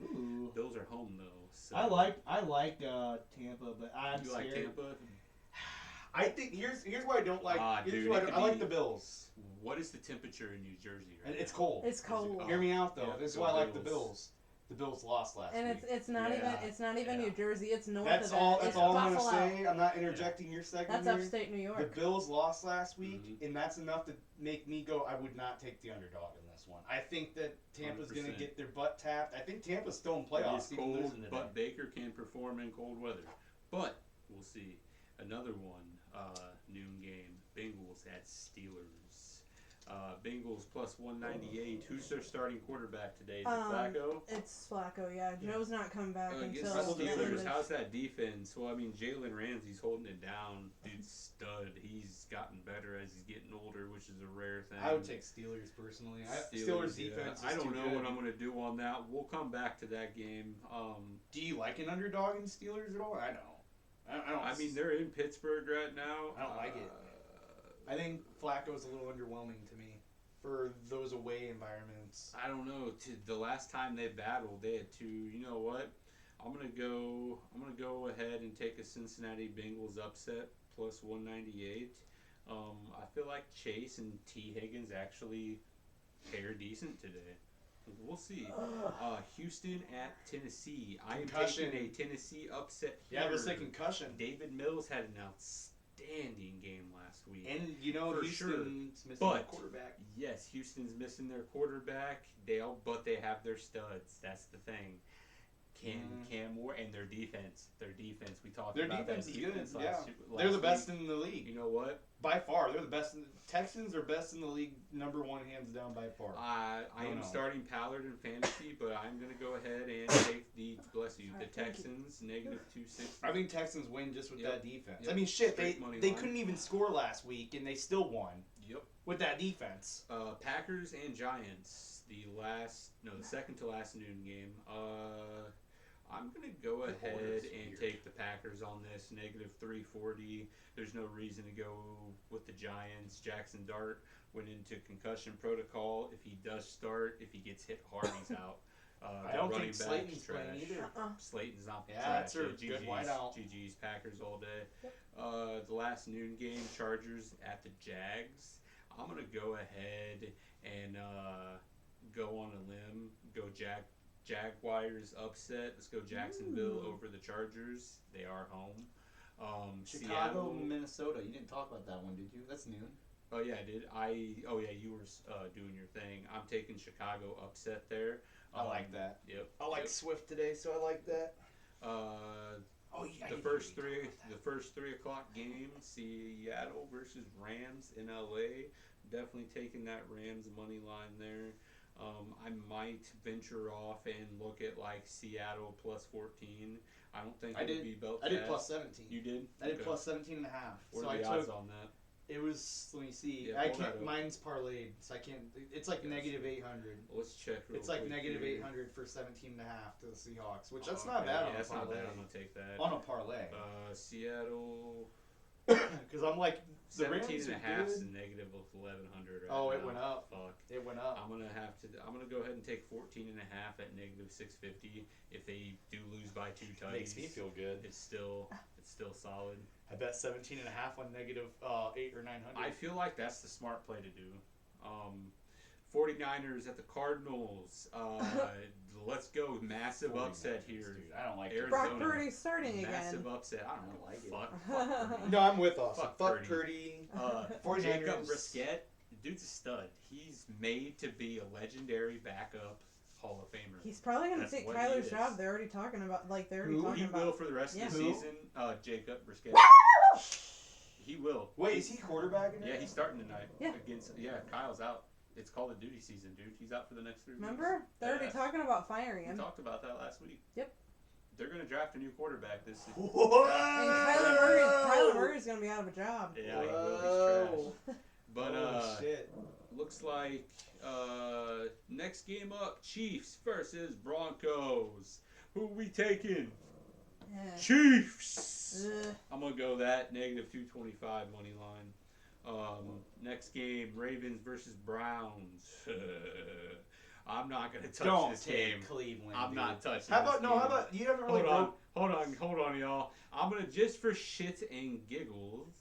Ooh. Bills are home though. So I like Tampa, but I'm you scared. like Tampa? I think here's why I don't like. Dude, I like the Bills. What is the temperature in New Jersey right And it's now? cold. It's cold. Hear me out though. Yeah, This is go why I like the Bills. Bills. The Bills lost last And week. it's not even New Jersey. It's north That's of that. all. That's It's all I'm Buffalo. gonna say. I'm not interjecting your segment That's here. upstate New York. The Bills lost last week, and that's enough to make me go, I would not take the underdog in this one. I think that Tampa's going to 100%. get their butt tapped. I think Tampa's still in playoffs. It's even cold, losing today. but Baker can perform in cold weather. But we'll see. Another one, noon game. Bengals at Steelers. Bengals plus 198. Who's their starting quarterback today? Is it Flacco? It's Flacco, yeah. Joe's not coming back Against until the the end Steelers, of- how's that defense? Well, I mean, Jalen Ramsey's holding it down. Dude's stud. He's gotten better as he's getting older, which is a rare thing. I would take Steelers personally. Steelers defense. I is don't too know good. what I'm going to do on that. We'll come back to that game. Do you like an underdog in Steelers at all? I don't. I don't. I mean, they're in Pittsburgh right now. I don't like it. I think Flacco's a little underwhelming to me for those away environments. I don't know. The last time they battled, they had two. You know what? I'm gonna go ahead and take a Cincinnati Bengals upset plus 198. I feel like Chase and T Higgins actually pair decent today. We'll see. Houston at Tennessee. I am Concussion. taking a Tennessee upset here. Yeah, I was say concussion. David Mills had an outstanding game last week. And you know, For Houston's missing But- their quarterback. Yes, Houston's missing their quarterback. But they have their studs. That's the thing. Cam Moore and their defense. We talked Their about defense that is good. defense Yeah, last they're the week. best in the league. You know what? By far, they're the best. Texans are best in the league, number one, hands down, by far. I am No. starting Pollard in fantasy, but I'm going to go ahead and take the Texans negative 260. I think Texans win just with Yep. that defense. Yep. I mean, shit, Straight money they line. couldn't even score last week, and they still won Yep. with that defense. Packers and Giants, the second to last noon game. I'm going to go ahead order's and weird. take the Packers on this, negative 340. There's no reason to go with the Giants. Jackson Dart went into concussion protocol. If he does start, if he gets hit hard, he's out. I don't think Slayton's trash. playing either. Slayton's not Yeah, trash. that's a good GG's, wideout. GG's Packers all day. Yep. The last noon game, Chargers at the Jags. I'm going to go ahead and go on a limb, go Jaguars upset. Let's go Jacksonville over the Chargers. They are home. Chicago, Seattle. Minnesota. You didn't talk about that one, did you? That's noon. Oh yeah, I did. Oh yeah, you were doing your thing. I'm taking Chicago upset there. I like that. Yep. I like Swift today, so I like that. The I first didn't three, even think the about first 3 o'clock game, Seattle versus Rams in LA. Definitely taking that Rams money line there. I might venture off and look at like Seattle plus 14. I don't think I it did- would be belt. I did test. plus 17. You did? I did Okay. plus 17 and a half. What So are I the odds took. on that? It was. Let me see. Yeah, I pull that can't. up. Mine's parlayed, so I can't. It's like Gotcha. negative 800. Let's check. Real It's like quick negative here. 800 for 17 and a half to the Seahawks, which that's Okay, not bad yeah, on that's a not parlay. bad. I'm gonna take that. On a parlay. Seattle. Because I'm like the 17 Rams and a are half is good. negative 1100 right Oh, it now. went up. Fuck. It went up. I'm gonna go ahead and take 14 and a half at negative 650. If they do lose by 2 touchdowns, Makes me feel good. It's still solid. I bet 17 and a half on negative 8 or 900. I feel like that's the smart play to do. 49ers at the Cardinals. Let's go. Massive upset here. Dude, I don't like Arizona. Brock Purdy starting Massive again. upset. I don't know. like it. Fuck Purdy. No, I'm with Austin. Fuck Fuck Purdy. Purdy. Jacob 49ers. Brisket, dude's a stud. He's made to be a legendary backup Hall of Famer. He's probably gonna That's take what he Kyler's is. job. They're already talking about He will for the rest of the Who? season. Jacob Brisket. He will. Wait, is he quarterbacking? Yeah, he's starting tonight. Yeah. Kyle's out. It's Call of Duty season, dude. He's out for the next 3 weeks. Remember? They're already Yeah. talking about firing We him. talked about that last week. Yep. They're going to draft a new quarterback this season. Whoa! And Kyler Murray's gonna be out of a job. Yeah, he will. He's trash. But Holy shit. looks like next game up, Chiefs versus Broncos. Who we taking? Yeah. Chiefs. Ugh. I'm gonna go that negative 225 money line. Next game, Ravens versus Browns. I'm not gonna touch Don't this take game. Cleveland. I'm dude. not touching. How about this no? game. How about you haven't really Hold on, y'all. I'm gonna just for shits and giggles.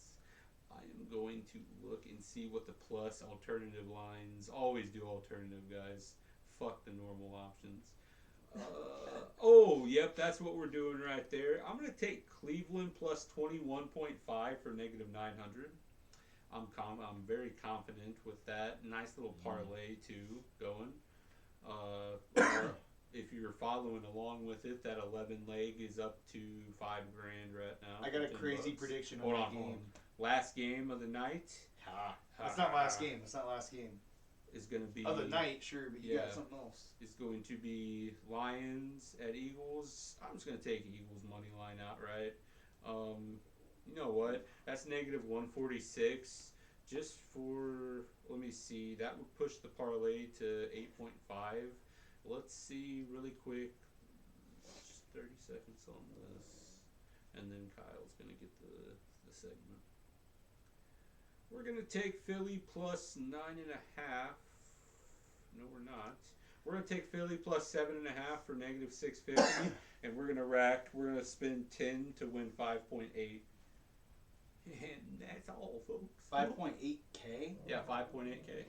I am going to look and see what the plus alternative lines. Always do alternative, guys. Fuck the normal options. Yep, that's what we're doing right there. I'm going to take Cleveland plus 21.5 for negative 900. I'm very confident with that. Nice little parlay too going. Or if you're following along with it, that 11 leg is up to $5,000 right now. I got a for crazy $10. prediction Hold on on, that game. Last game of the night. That's not last game. That's not last game. Is going to be Of the night, sure, but you Yeah. got something else. Is going to be Lions at Eagles. I'm just going to take Eagles money line outright. You know what? That's negative 146. Just for, let me see, that would push the parlay to 8.5. Let's see really quick. Just 30 seconds on this. And then Kyle's going to get the segment. We're going to take Philly plus 9.5. No, we're not. We're going to take Philly plus 7.5 for negative 650. And we're going to spend 10 to win 5.8. And that's all, folks. 5.8K? Yeah, 5.8K.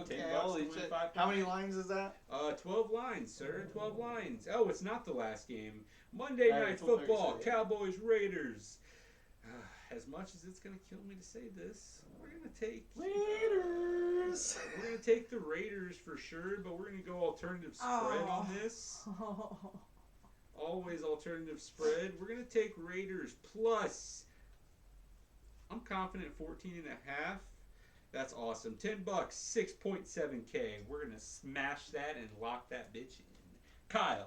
Okay, $10 holy to win shit. 5.8. How many lines is that? 12 lines, sir. 12 lines. Oh, it's not the last game. Monday All right, Night it's what they're Football, saying. Cowboys, Raiders. As much as it's going to kill me to say this, we're going to take Raiders. We're going to take the Raiders for sure, but we're going to go alternative spread on this. Always alternative spread. We're going to take Raiders plus, I'm confident, 14.5. That's awesome. $10, 6.7K. We're going to smash that and lock that bitch in. Kyle,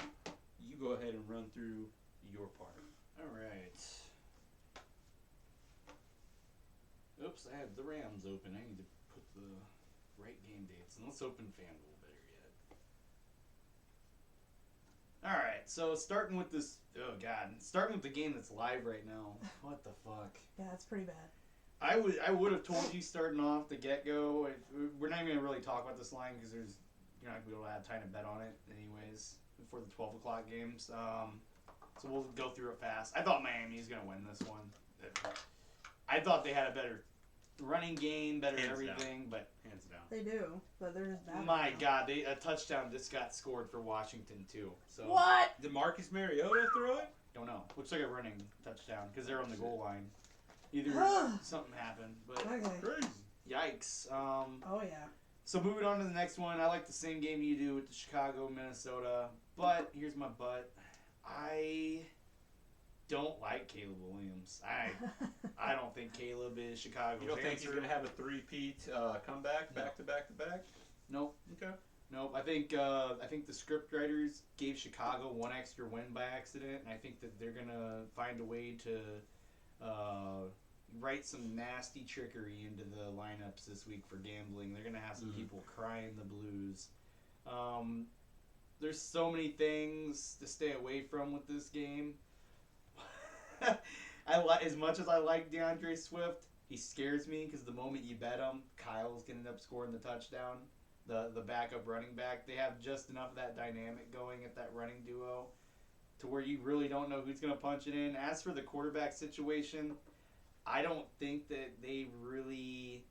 you go ahead and run through your part. All right. Oops, I had the Rams open. I need to put the right game dates. And let's open Fanduel better yet. All right, so starting with this, starting with the game that's live right now. What the fuck? Yeah, it's pretty bad. I would have told you starting off the get go. We're not even gonna really talk about this line because you're not gonna be able to have time to bet on it anyways before the 12 o'clock games. So we'll go through it fast. I thought Miami was gonna win this one. I thought they had a better running game, better Hands everything, but Hands down. They do, but they're just bad. my right now. God, a touchdown just got scored for Washington too. So What? Did Marcus Mariota throw it? Don't know. Looks like a running touchdown because they're on the goal line. Either something happened, but Okay. Crazy. yikes. Oh yeah. So moving on to the next one, I like the same game you do with the Chicago, Minnesota, but here's my but. I don't like Caleb Williams. I don't think Caleb is Chicago's You don't think he's answer. going to have a three-peat comeback, back to back to back? Nope. Okay. Nope. I think the script writers gave Chicago one extra win by accident, and I think that they're gonna find a way to write some nasty trickery into the lineups this week for gambling. They're gonna have some people crying the blues. There's so many things to stay away from with this game. As much as I like DeAndre Swift, he scares me because the moment you bet him, Kyle's gonna end up scoring the touchdown. The backup running back, they have just enough of that dynamic going at that running duo to where you really don't know who's gonna punch it in. As for the quarterback situation, I don't think that they really,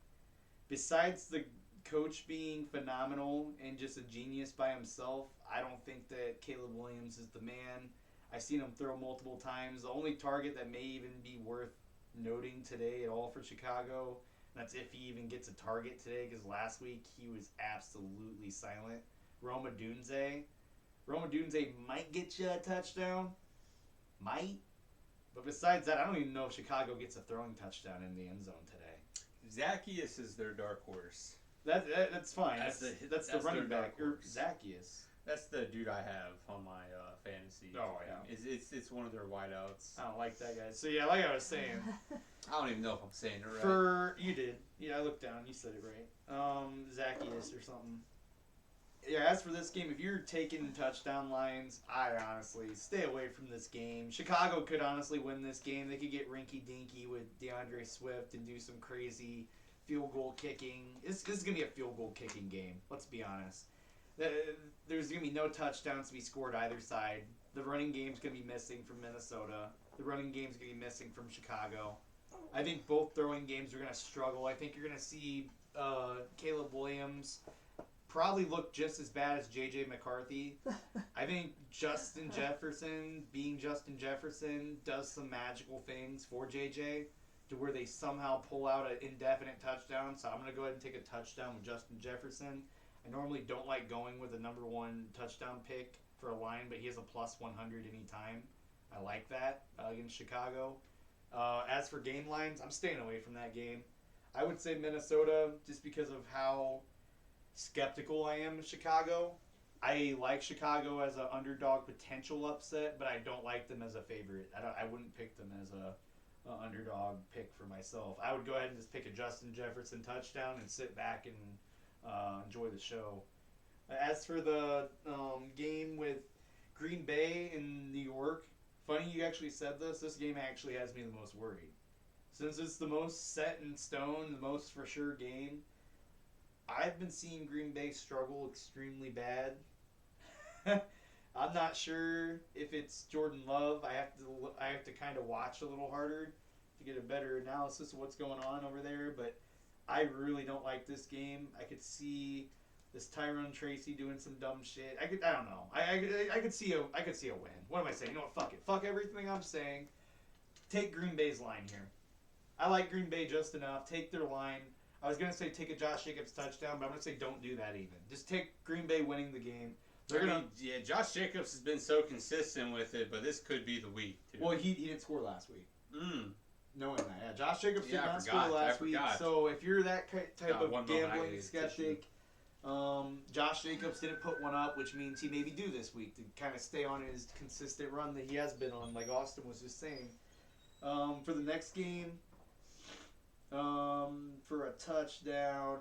besides the coach being phenomenal and just a genius by himself, I don't think that Caleb Williams is the man. I've seen him throw multiple times. The only target that may even be worth noting today at all for Chicago, and that's if he even gets a target today, because last week he was absolutely silent. Roma Dunze. Roma Dunze might get you a touchdown. Might. But besides that, I don't even know if Chicago gets a throwing touchdown in the end zone today. Zacchaeus is their dark horse. That's fine. That's That's the their running back. dark Or horse. Zacchaeus. That's the dude I have on my fantasy. Oh, team. It's one of their wideouts. I don't like that guy. So yeah, like I was saying, I don't even know if I'm saying it right. for you did. Yeah, I looked down. You said it right. Zacchaeus or something. Yeah, as for this game, if you're taking touchdown lines, I honestly stay away from this game. Chicago could honestly win this game. They could get rinky-dinky with DeAndre Swift and do some crazy field goal kicking. This is going to be a field goal kicking game. Let's be honest. There's going to be no touchdowns to be scored either side. The running game's going to be missing from Minnesota. The running game's going to be missing from Chicago. I think both throwing games are going to struggle. I think you're going to see Caleb Williams probably look just as bad as J.J. McCarthy. I I think Justin Jefferson, being Justin Jefferson, does some magical things for JJ to where they somehow pull out an indefinite touchdown. So I'm going to go ahead and take a touchdown with Justin Jefferson. I normally don't like going with a number 1 touchdown pick for a line, but he has a plus 100 anytime. I like that against Chicago. As for game lines, I'm staying away from that game. I would say Minnesota just because of how skeptical I am of Chicago. I like Chicago as an underdog potential upset, but I don't like them as a favorite. I wouldn't pick them as a underdog pick for myself. I would go ahead and just pick a Justin Jefferson touchdown and sit back and enjoy the show. As for the game with Green Bay and New York, funny you actually said this. This game actually has me the most worried. Since it's the most set in stone, the most for sure game, I've been seeing Green Bay struggle extremely bad. I'm not sure if it's Jordan Love. I have to kind of watch a little harder to get a better analysis of what's going on over there. But I really don't like this game. I could see this Tyrone Tracy doing some dumb shit. I don't know. I could see a win. What am I saying? You know what? Fuck it. Fuck everything I'm saying. Take Green Bay's line here. I like Green Bay just enough. Take their line. I was gonna say take a Josh Jacobs touchdown, but I'm gonna say don't do that even. Just take Green Bay winning the game. Josh Jacobs has been so consistent with it, but this could be the week too. Well, he didn't score last week. Knowing that, yeah, Josh Jacobs did Yeah, I not forgot. score I last week. forgot. So if you're that type Got of one more gambling night skeptic, Josh Jacobs didn't put one up, which means he maybe do this week to kind of stay on his consistent run that he has been on, like Austin was just saying. For the next game, for a touchdown,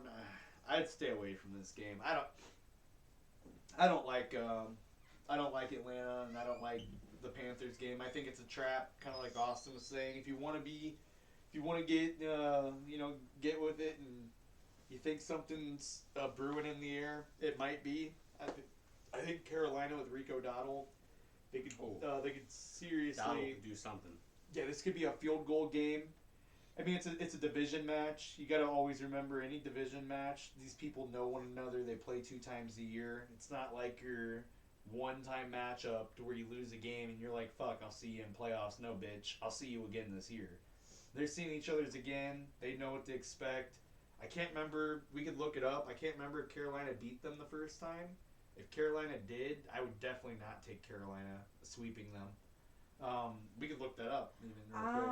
I'd stay away from this game. I don't like Atlanta, and I don't like the Panthers game. I think it's a trap, kind of like Austin was saying. If you want to get get with it, and you think something's brewing in the air, it might be. I think Carolina with Rico Dottle, they could seriously That'll do something. Yeah, this could be a field goal game. I mean, it's a division match. You got to always remember any division match. These people know one another. They play 2 times a year. It's not like your one-time matchup to where you lose a game and you're like, "Fuck, I'll see you in playoffs." No, bitch, I'll see you again this year. They're seeing each other's again. They know what to expect. I can't remember. We could look it up. I can't remember if Carolina beat them the first time. If Carolina did, I would definitely not take Carolina sweeping them. We could look that up even real quick.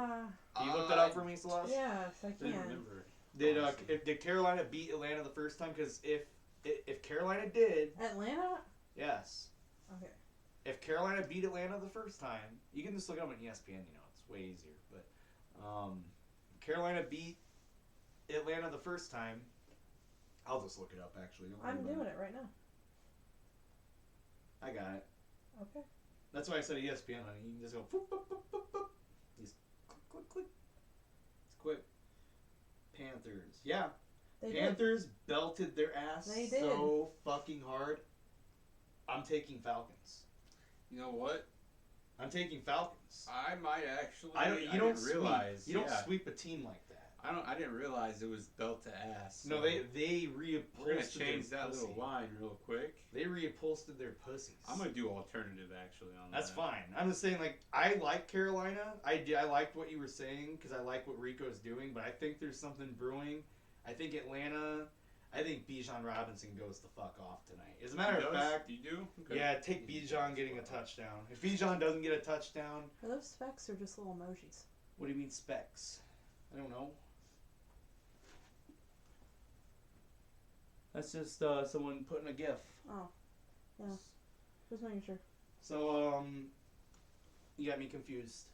Can you look that up for me, Celeste? Yes, I Didn't can. remember. Did Carolina beat Atlanta the first time? Because if Carolina did, Atlanta? yes. Okay. If Carolina beat Atlanta the first time, you can just look it up on ESPN. You know, it's way easier. But Carolina beat Atlanta the first time. I'll just look it up. Actually, don't worry I'm about doing it right now. I got it. Okay. That's why I said ESPN on it. You can just go boop, boop, boop, boop, boop. Just click, click, click. It's quick. Panthers. Yeah. They did. Panthers belted their ass They did. so fucking hard. I'm taking Falcons. You know what? I'm taking Falcons. I might actually. I don't realize. You don't sweep a team like that. I didn't realize it was belt to ass. No, so they reupholstered we're gonna change their that pussy. little line real quick. They reupholstered their pussies. I'm gonna do alternative actually on That's that. fine. I'm just saying, like, I like Carolina. I liked what you were saying because I like what Rico's doing, but I think there's something brewing. I think Atlanta. I think Bijan Robinson goes the fuck off tonight. As a matter of fact, You do? Okay. yeah, take Bijan getting a touchdown. If Bijan doesn't get a touchdown, Are those specs or just little emojis? what do you mean specs? I don't know. That's just someone putting a GIF. Oh. Yeah. Just making sure. So, you got me confused.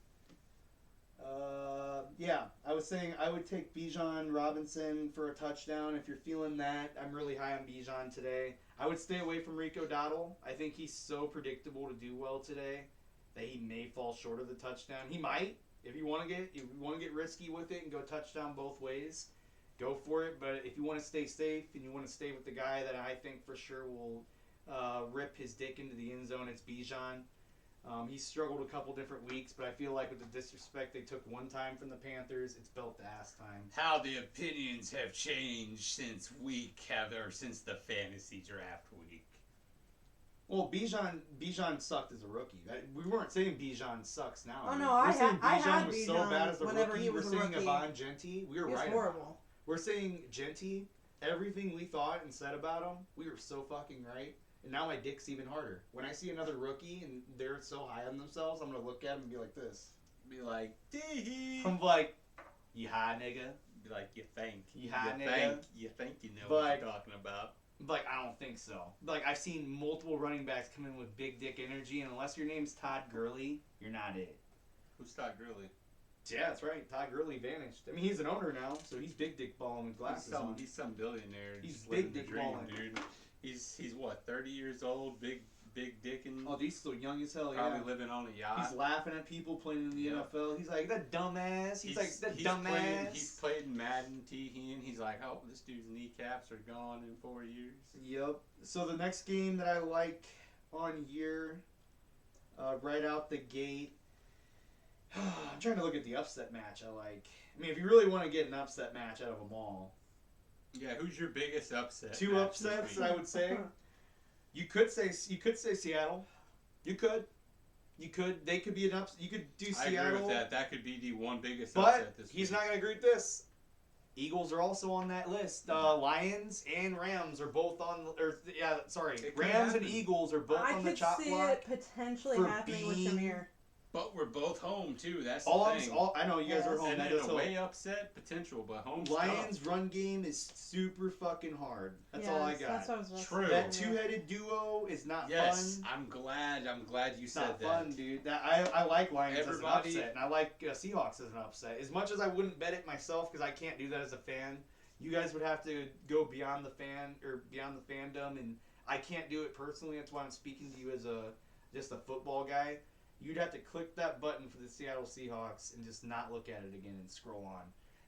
Yeah, I was saying I would take Bijan Robinson for a touchdown. If you're feeling that, I'm really high on Bijan today. I would stay away from Rico Dottle. I think he's so predictable to do well today that he may fall short of the touchdown. He might. If you want to get risky with it and go touchdown both ways, go for it. But if you want to stay safe and you want to stay with the guy that I think for sure will rip his dick into the end zone, it's Bijan. He's struggled a couple different weeks, but I feel like with the disrespect they took one time from the Panthers, it's belt to ass time. How the opinions have changed since the fantasy draft week. Well, Bijan sucked as a rookie. We weren't saying Bijan sucks now. Oh, no, We're I saying had was so bad as a whenever rookie. he was We're a saying rookie. Avon Genty. We were He's right horrible. about him. We're saying Genty. Everything we thought and said about him, we were so fucking right. And now my dick's even harder. When I see another rookie and they're so high on themselves, I'm gonna look at them and be like this. Be like, tee. I'm like, you high, nigga? Be like, you think. You high, nigga? You think you know But- what you're talking about. Like, I don't think so. Like, I've seen multiple running backs come in with big dick energy, and unless your name's Todd Gurley, you're not it. Who's Todd Gurley? Yeah, that's right. Todd Gurley vanished. I mean, he's an owner now, so he's big dick balling with glasses on. He's some billionaire. He's just living big the dick dream, balling. dude. He's what, 30 years old, big dick, and Oh, he's still young as hell, probably yeah. living on a yacht. He's laughing at people playing in the Yeah. NFL. He's like, that dumbass. He's like, that dumbass. He's played in Madden, and he's like, oh, this dude's kneecaps are gone in 4 years. Yep. So the next game that I like on here, right out the gate, I'm trying to look at the upset match I like. I mean, if you really want to get an upset match out of them all, Yeah, who's your biggest upset? two match this upsets week? I would say. You could say Seattle. You could. They could be an upset. You could do I Seattle. agree with that. That could be the one biggest But upset this he's week. not going to agree with this. Eagles are also on that list. Lions and Rams are both on. It could Rams and happen. Eagles are both I on the could chop see block. it potentially for happening with being- Shamir. But we're both home too. That's the thing. I know you guys are Yes. home. And That then does away help. upset potential, but home Lions tough. run game is super fucking hard. That's all I Yes, got. That's what I was about to True. say. That two-headed duo is not Yes, fun. I'm glad you It's said not that. fun, dude. I like Lions Everybody- as an upset, and I like Seahawks as an upset. As much as I wouldn't bet it myself because I can't do that as a fan, you guys would have to go beyond the fandom, and I can't do it personally. That's why I'm speaking to you as just a football guy. You'd have to click that button for the Seattle Seahawks and just not look at it again and scroll on.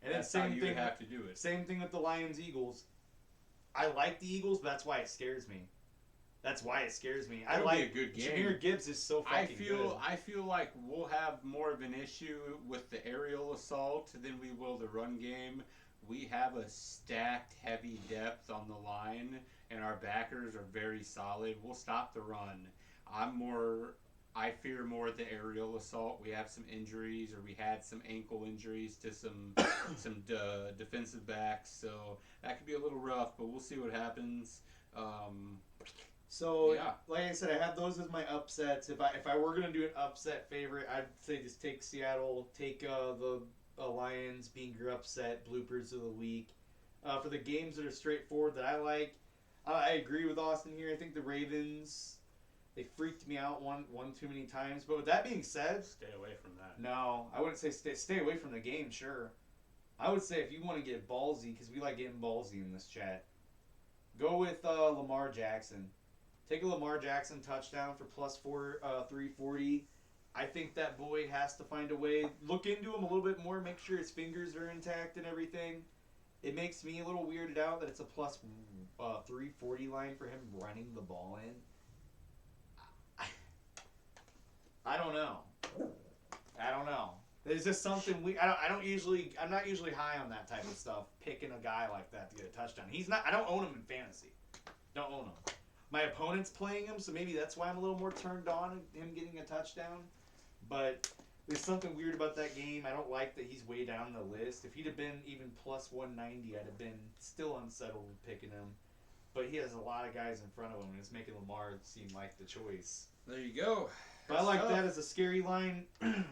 And That's then how same you thing. have to do it. Same thing with the Lions Eagles. I like the Eagles, but that's why it scares me. I It'll like be a good game. Jameer Gibbs is so fucking good. I feel like we'll have more of an issue with the aerial assault than we will the run game. We have a stacked heavy depth on the line, and our backers are very solid. We'll stop the run. I fear more the aerial assault. We have some injuries, or we had some ankle injuries to some defensive backs, so that could be a little rough. But we'll see what happens. So, Yeah. like I said, I have those as my upsets. If I were gonna do an upset favorite, I'd say just take Seattle, take the Lions being your upset bloopers of the week. For the games that are straightforward that I like, I agree with Austin here. I think the Ravens, they freaked me out one too many times. But with that being said, Stay away from that. no, I wouldn't say stay away from the game. Sure, I would say if you want to get ballsy, because we like getting ballsy in this chat, go with Lamar Jackson. Take a Lamar Jackson touchdown for plus 340. I think that boy has to find a way. Look into him a little bit more. Make sure his fingers are intact and everything. It makes me a little weirded out that it's a plus 340 line for him running the ball in. I don't know. There's just something I'm not usually high on that type of stuff. Picking a guy like that to get a touchdown. He's not. I don't own him in fantasy. Don't own him. My opponent's playing him, so maybe that's why I'm a little more turned on at him getting a touchdown. But there's something weird about that game. I don't like that he's way down the list. If he'd have been even plus 190, I'd have been still unsettled with picking him. But he has a lot of guys in front of him, and it's making Lamar seem like the choice. There you go. But I like Tough. that as a scary line,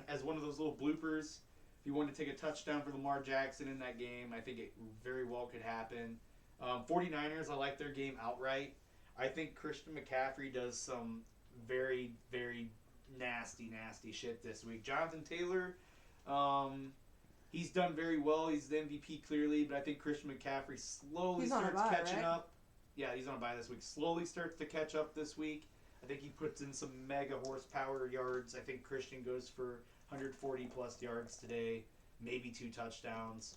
as one of those little bloopers. If you wanted to take a touchdown for Lamar Jackson in that game, I think it very well could happen. 49ers, I like their game outright. I think Christian McCaffrey does some very, very nasty shit this week. Jonathan Taylor, he's done very well. He's the MVP clearly, but I think Christian McCaffrey slowly He's on a starts bye, catching right? up. Yeah, he's on a bye this week. Slowly starts to catch up this week. I think he puts in some mega horsepower yards. I think Christian goes for 140 plus yards today, maybe 2 touchdowns.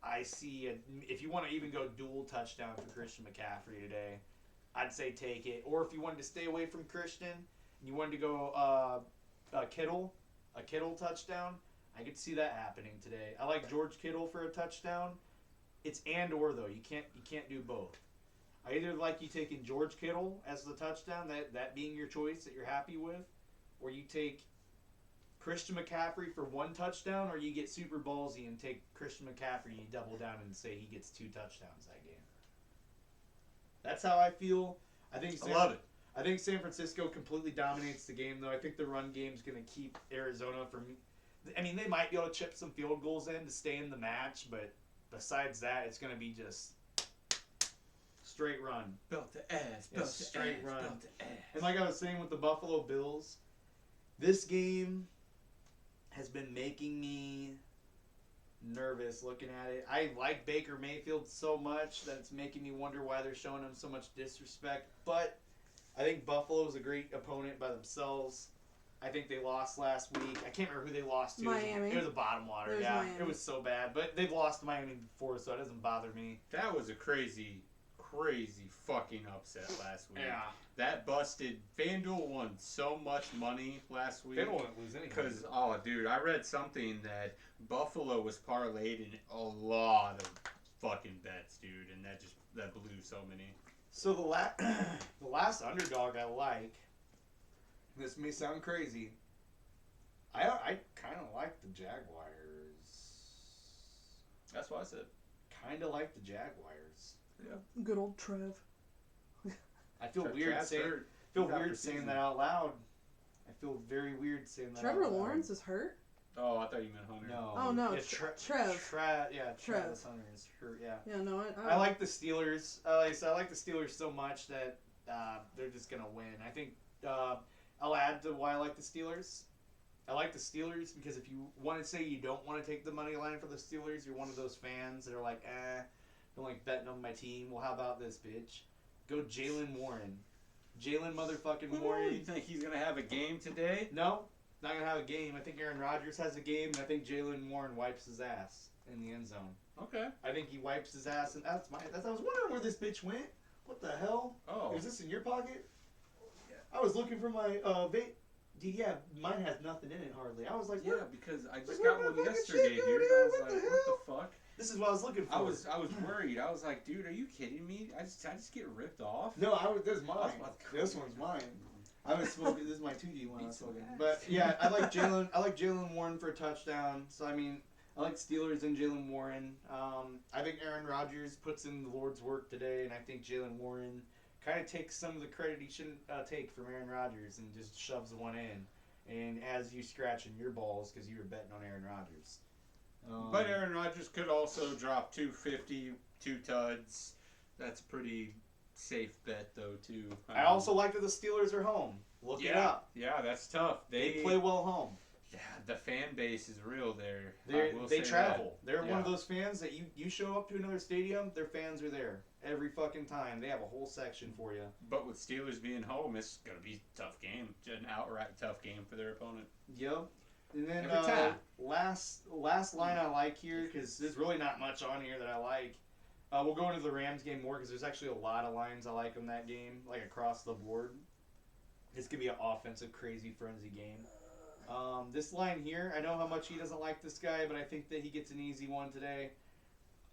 I see if you want to even go dual touchdown for Christian McCaffrey today, I'd say take it. Or if you wanted to stay away from Christian and you wanted to go a Kittle touchdown, I could see that happening today. I like George Kittle for a touchdown. It's and or though. You can't do both. I either like you taking George Kittle as the touchdown, that being your choice that you're happy with, or you take Christian McCaffrey for 1 touchdown, or you get super ballsy and take Christian McCaffrey and you double down and say he gets 2 touchdowns that game. That's how I feel. I love it. I think San Francisco completely dominates the game, though. I think the run game is going to keep Arizona from. I mean, they might be able to chip some field goals in to stay in the match, but besides that, it's going to be just straight run. Belt to ass. Belt to straight ass, run. Belt to ass. And like I was saying with the Buffalo Bills, this game has been making me nervous looking at it. I like Baker Mayfield so much that it's making me wonder why they're showing him so much disrespect. But I think Buffalo's a great opponent by themselves. I think they lost last week. I can't remember who they lost to. Miami. It was a bottom water. It was Yeah, Miami. it was so bad. But they've lost to Miami before, so it doesn't bother me. That was a crazy fucking upset last week. Yeah. That busted. FanDuel won so much money last week. They don't want to lose anything. Because, oh, dude, I read something that Buffalo was parlayed in a lot of fucking bets, dude, and that blew so many. So the last underdog I like, this may sound crazy, I kind of like the Jaguars. That's what I said. Kind of like the Jaguars. Good old Trev. I feel Tra- weird Trav's saying hurt. feel He's out weird for saying season. that out loud. I feel very weird saying that Trevor out loud. Lawrence is hurt? Oh, I thought you meant Hunter. No. Oh, no, Yeah, Trev. Travis Trev. Hunter is hurt, yeah. Yeah, no, I like the Steelers. Like I said, I like the Steelers so much that they're just going to win. I think I'll add to why I like the Steelers. I like the Steelers because if you want to say you don't want to take the money line for the Steelers, you're one of those fans that are like, don't like betting on my team. Well, how about this, bitch? Go Jalen Warren. Jalen motherfucking You Warren. think he's going to have a game today? No, not going to have a game. I think Aaron Rodgers has a game, and I think Jalen Warren wipes his ass in the end zone. Okay. I think he wipes his ass, and I was wondering where this bitch went. What the hell? Oh. Is this in your pocket? I was looking for my vape. Yeah, mine has nothing in it hardly. I was like, Yeah, what? because I just Like, got where one the fucking yesterday, shit, dude. dude? I was What like, the what hell? the fuck? This is what I was looking for. I was worried. I was like, dude, are you kidding me? I just get ripped off. No, this is mine. I was about to This cry. one's mine. I was smoking. This is my 2G one I was Beat some smoking. ass. But yeah, I like Jalen. I like Jalen Warren for a touchdown. So I mean, I like Steelers and Jalen Warren. I think Aaron Rodgers puts in the Lord's work today, and I think Jalen Warren kind of takes some of the credit he shouldn't take from Aaron Rodgers and just shoves one in. And as you scratching your balls because you were betting on Aaron Rodgers. But Aaron Rodgers could also drop 250, 2 tuds. That's a pretty safe bet, though, too. I also like that the Steelers are home. Look it up. Yeah, that's tough. They play well home. Yeah, the fan base is real there. They travel. They're one of Yeah. those fans that you show up to another stadium, their fans are there every fucking time. They have a whole section for you. But with Steelers being home, it's going to be a tough game. An outright tough game for their opponent. Yep. And then Every time. last line I like here, because there's really not much on here that I like. We'll go into the Rams game more because there's actually a lot of lines I like in that game, like across the board. It's going to be an offensive, crazy, frenzy game. This line here, I know how much he doesn't like this guy, but I think that he gets an easy one today.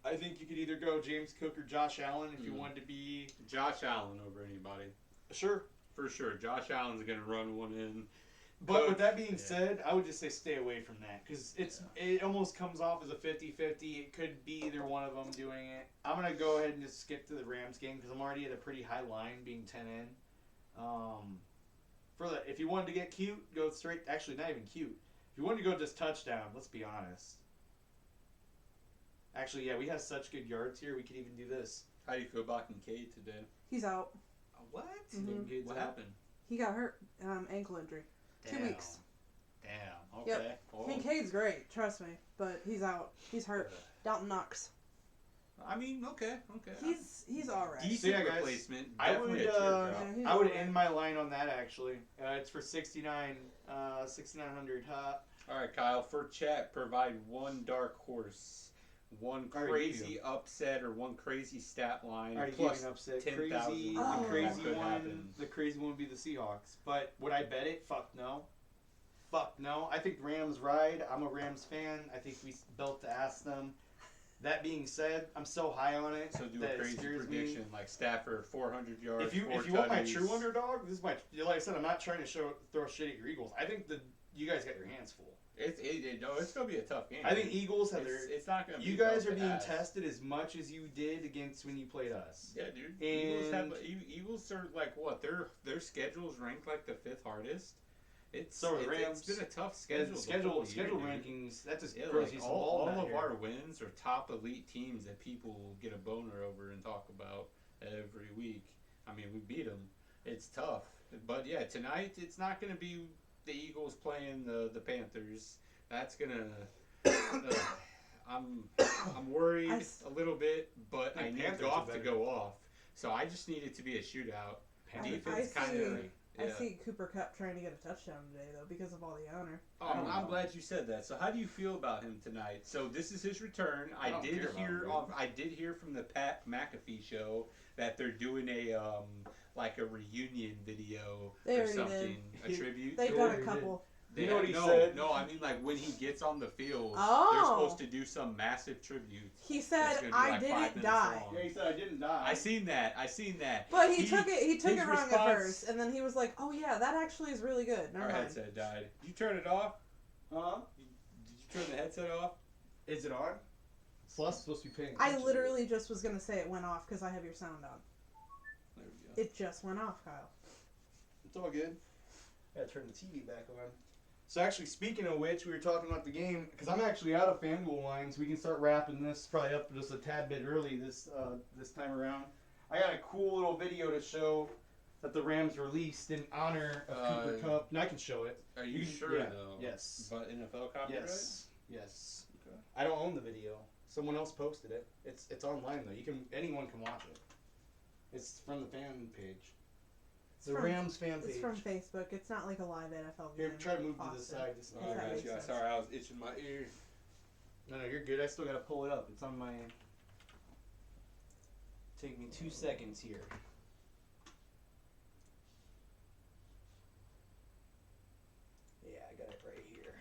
I think you could either go James Cook or Josh Allen if you wanted to be... Josh Allen over anybody. Sure. For sure. Josh Allen's going to run one in. But with that being Yeah. said, I would just say stay away from that because it almost comes off as a 50-50. It could be either one of them doing it. I'm going to go ahead and just skip to the Rams game because I'm already at a pretty high line being 10 in. If you wanted to get cute, go straight. Actually, not even cute. If you wanted to go just touchdown, let's be honest. Actually, yeah, we have such good yards here. We could even do this. How do you feel about Kincaid today? He's out. What? Mhm. What happened? He got hurt. Ankle injury. 2 weeks. Damn. Okay. Yep. Oh. Kincaid's great, trust me, but he's out. He's hurt. Dalton Knox. I mean, okay. He's all right. Decent So yeah, guys, replacement. I Definitely would, a teardrop. Yeah, he's I would all right. end my line on that actually. It's for 6,900. All right, Kyle. For chat, provide one dark horse, one Already crazy upset or one crazy stat line. Already plus giving upset. 10,000. Crazy, Oh. the crazy That could one. happen. The crazy one would be the Seahawks. But would I bet it? Fuck no. Fuck no. I think Rams ride. I'm a Rams fan. I think we belt to ask them. That being said, I'm so high on it. So do that a it crazy scares prediction me. like Stafford 400 yards. If you want my true underdog, this is my. Like I said, I'm not trying to throw shit at your Eagles. I think you guys got your hands full. It's gonna be a tough game. I think Eagles have their. It's not gonna. You be guys are tough to being ask. tested as much as you did against when you played us. Yeah, dude. And Eagles are like what? Their schedule's ranked like the 5th hardest. So are Rams. It's been a tough schedule. Schedule the whole year, dude. rankings. That just Yeah, throws like you some all ball of here. our wins are top elite teams that people get a boner over and talk about every week. I mean, we beat them. It's tough, but yeah, tonight it's not going to be the Eagles playing the Panthers. That's gonna. I'm worried a little bit, but I need Panthers Goff are to better. go off. So I just need it to be a shootout. Defense I kind of. I see Cooper Kupp trying to get a touchdown today, though, because of all the honor. I'm glad you said that. So how do you feel about him tonight? So this is his return. I don't care about him, I did hear from the Pat McAfee show that they're doing a like a reunion video They or already something, did. a tribute. They've They done a already couple. You know what he no, said? No, I mean like when he gets on the field, Oh. they're supposed to do some massive tribute. He That's said, gonna be "I like 5 didn't minutes die." long. Yeah, he said I didn't die. I seen that. But he took it his wrong at response- first, and then he was like, "Oh yeah, that actually is really good." Never Our mind. headset died. Did you turn it off? Huh? Did you turn the headset off? Is it on? Celeste's supposed to be paying I attention. literally just was gonna say it went off because I have your sound on. There we go. It just went off, Kyle. It's all good. Gotta turn the TV back on. So actually, speaking of which, we were talking about the game because I'm actually out of Fanduel lines. We can start wrapping this probably up just a tad bit early this time around. I got a cool little video to show that the Rams released in honor of Cooper Kupp, and I can show it. Are you You can- sure yeah. though? Yes. But NFL copyright? Yes. Okay. I don't own the video. Someone else posted it. It's online though. Anyone can watch it. It's from the fan page. It's The from- Rams fan page. It's from Facebook. It's not like a live NFL game. Here, try to move to the Austin. side. Just Oh, If I that got makes you. sense. Sorry, I was itching my ear. No, you're good. I still gotta pull it up. It's on my. Take me 2 seconds here. Yeah, I got it right here.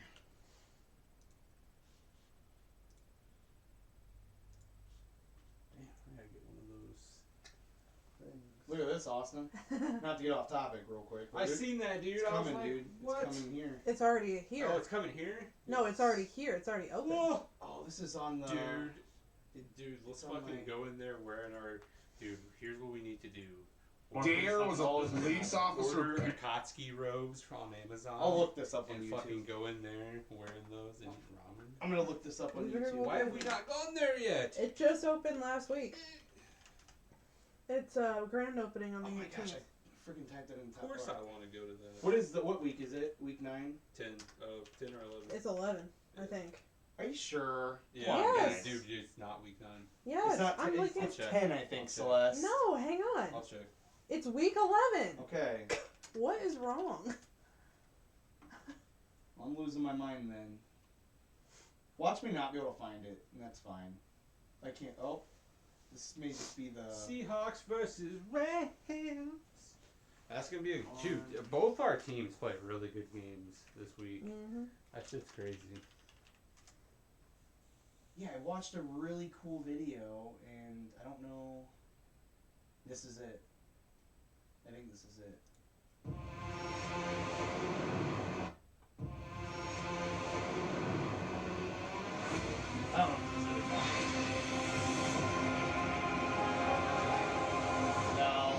Damn, I gotta get one of those things. Look at this, Austin. Not to get off topic real quick. but I dude, seen that, dude. It's I was coming, like, dude. What? It's coming here. It's already here. Oh, it's coming here? No, it's already here. It's already open. Whoa. Oh, this is on the. Dude, let's It's on fucking my- go in there wearing our. Dude, here's what we need to do. Dare was a police officer. Order Akatsuki robes from Amazon. I'll look this up on and YouTube. fucking go in there wearing those and eat ramen. I'm gonna look this up on We better YouTube. go- Why have we not gone there yet? It just opened last week. It's a grand opening on the Oh my 18th. gosh, I freaking typed that in the Of top course bar. I want to go to that. What week is it? Week 9? 10 or 11. It's 11, I think. Are you sure? Yeah, Come on, Yes. guys. dude, it's not week 9. Yes, It's not. I'm It's, looking. it's check. 10, I think, I'll check. Celeste. No, hang on. I'll check. It's week 11. Okay. What is wrong? I'm losing my mind then. Watch me not be able to find it, and that's fine. I can't. Oh, this may just be the. Seahawks versus Rams. That's gonna be a dude. Both our teams play really good games this week. Mm-hmm. That shit's crazy. Yeah, I watched a really cool video, and I don't know. This is it. I think this is it. I don't know if this is it or not. No.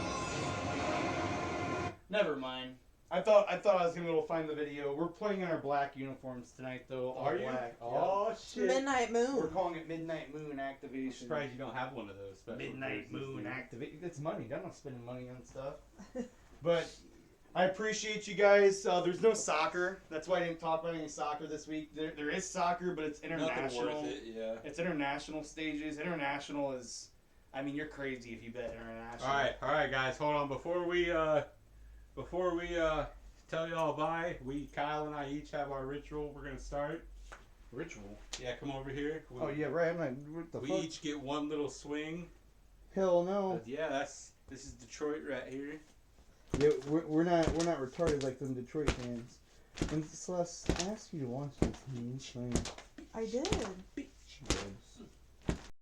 Never mind. I thought I was gonna be able to find the video. We're playing in our black uniforms tonight, though. All Are you? black. Oh shit! Midnight We're Moon. calling it Midnight Moon I'm Activation. surprised you don't have one of those. special Midnight jerseys, Moon dude. Activation. It's money. I'm not spending money on stuff. But I appreciate you guys. There's no soccer. That's why I didn't talk about any soccer this week. There is soccer, but it's Nothing international. worth it. Yeah. It's international stages. International is. I mean, you're crazy if you bet international. All right, guys. Hold on. Before we tell y'all bye, Kyle and I each have our ritual. We're gonna start. Ritual. Yeah, come over here. Oh yeah, right. I'm like, what the We fuck? each get one little swing. Hell no. But yeah, this is Detroit right here. Yeah, we're not retarded like them Detroit fans. And Celeste, I asked you to watch this. I did. She did.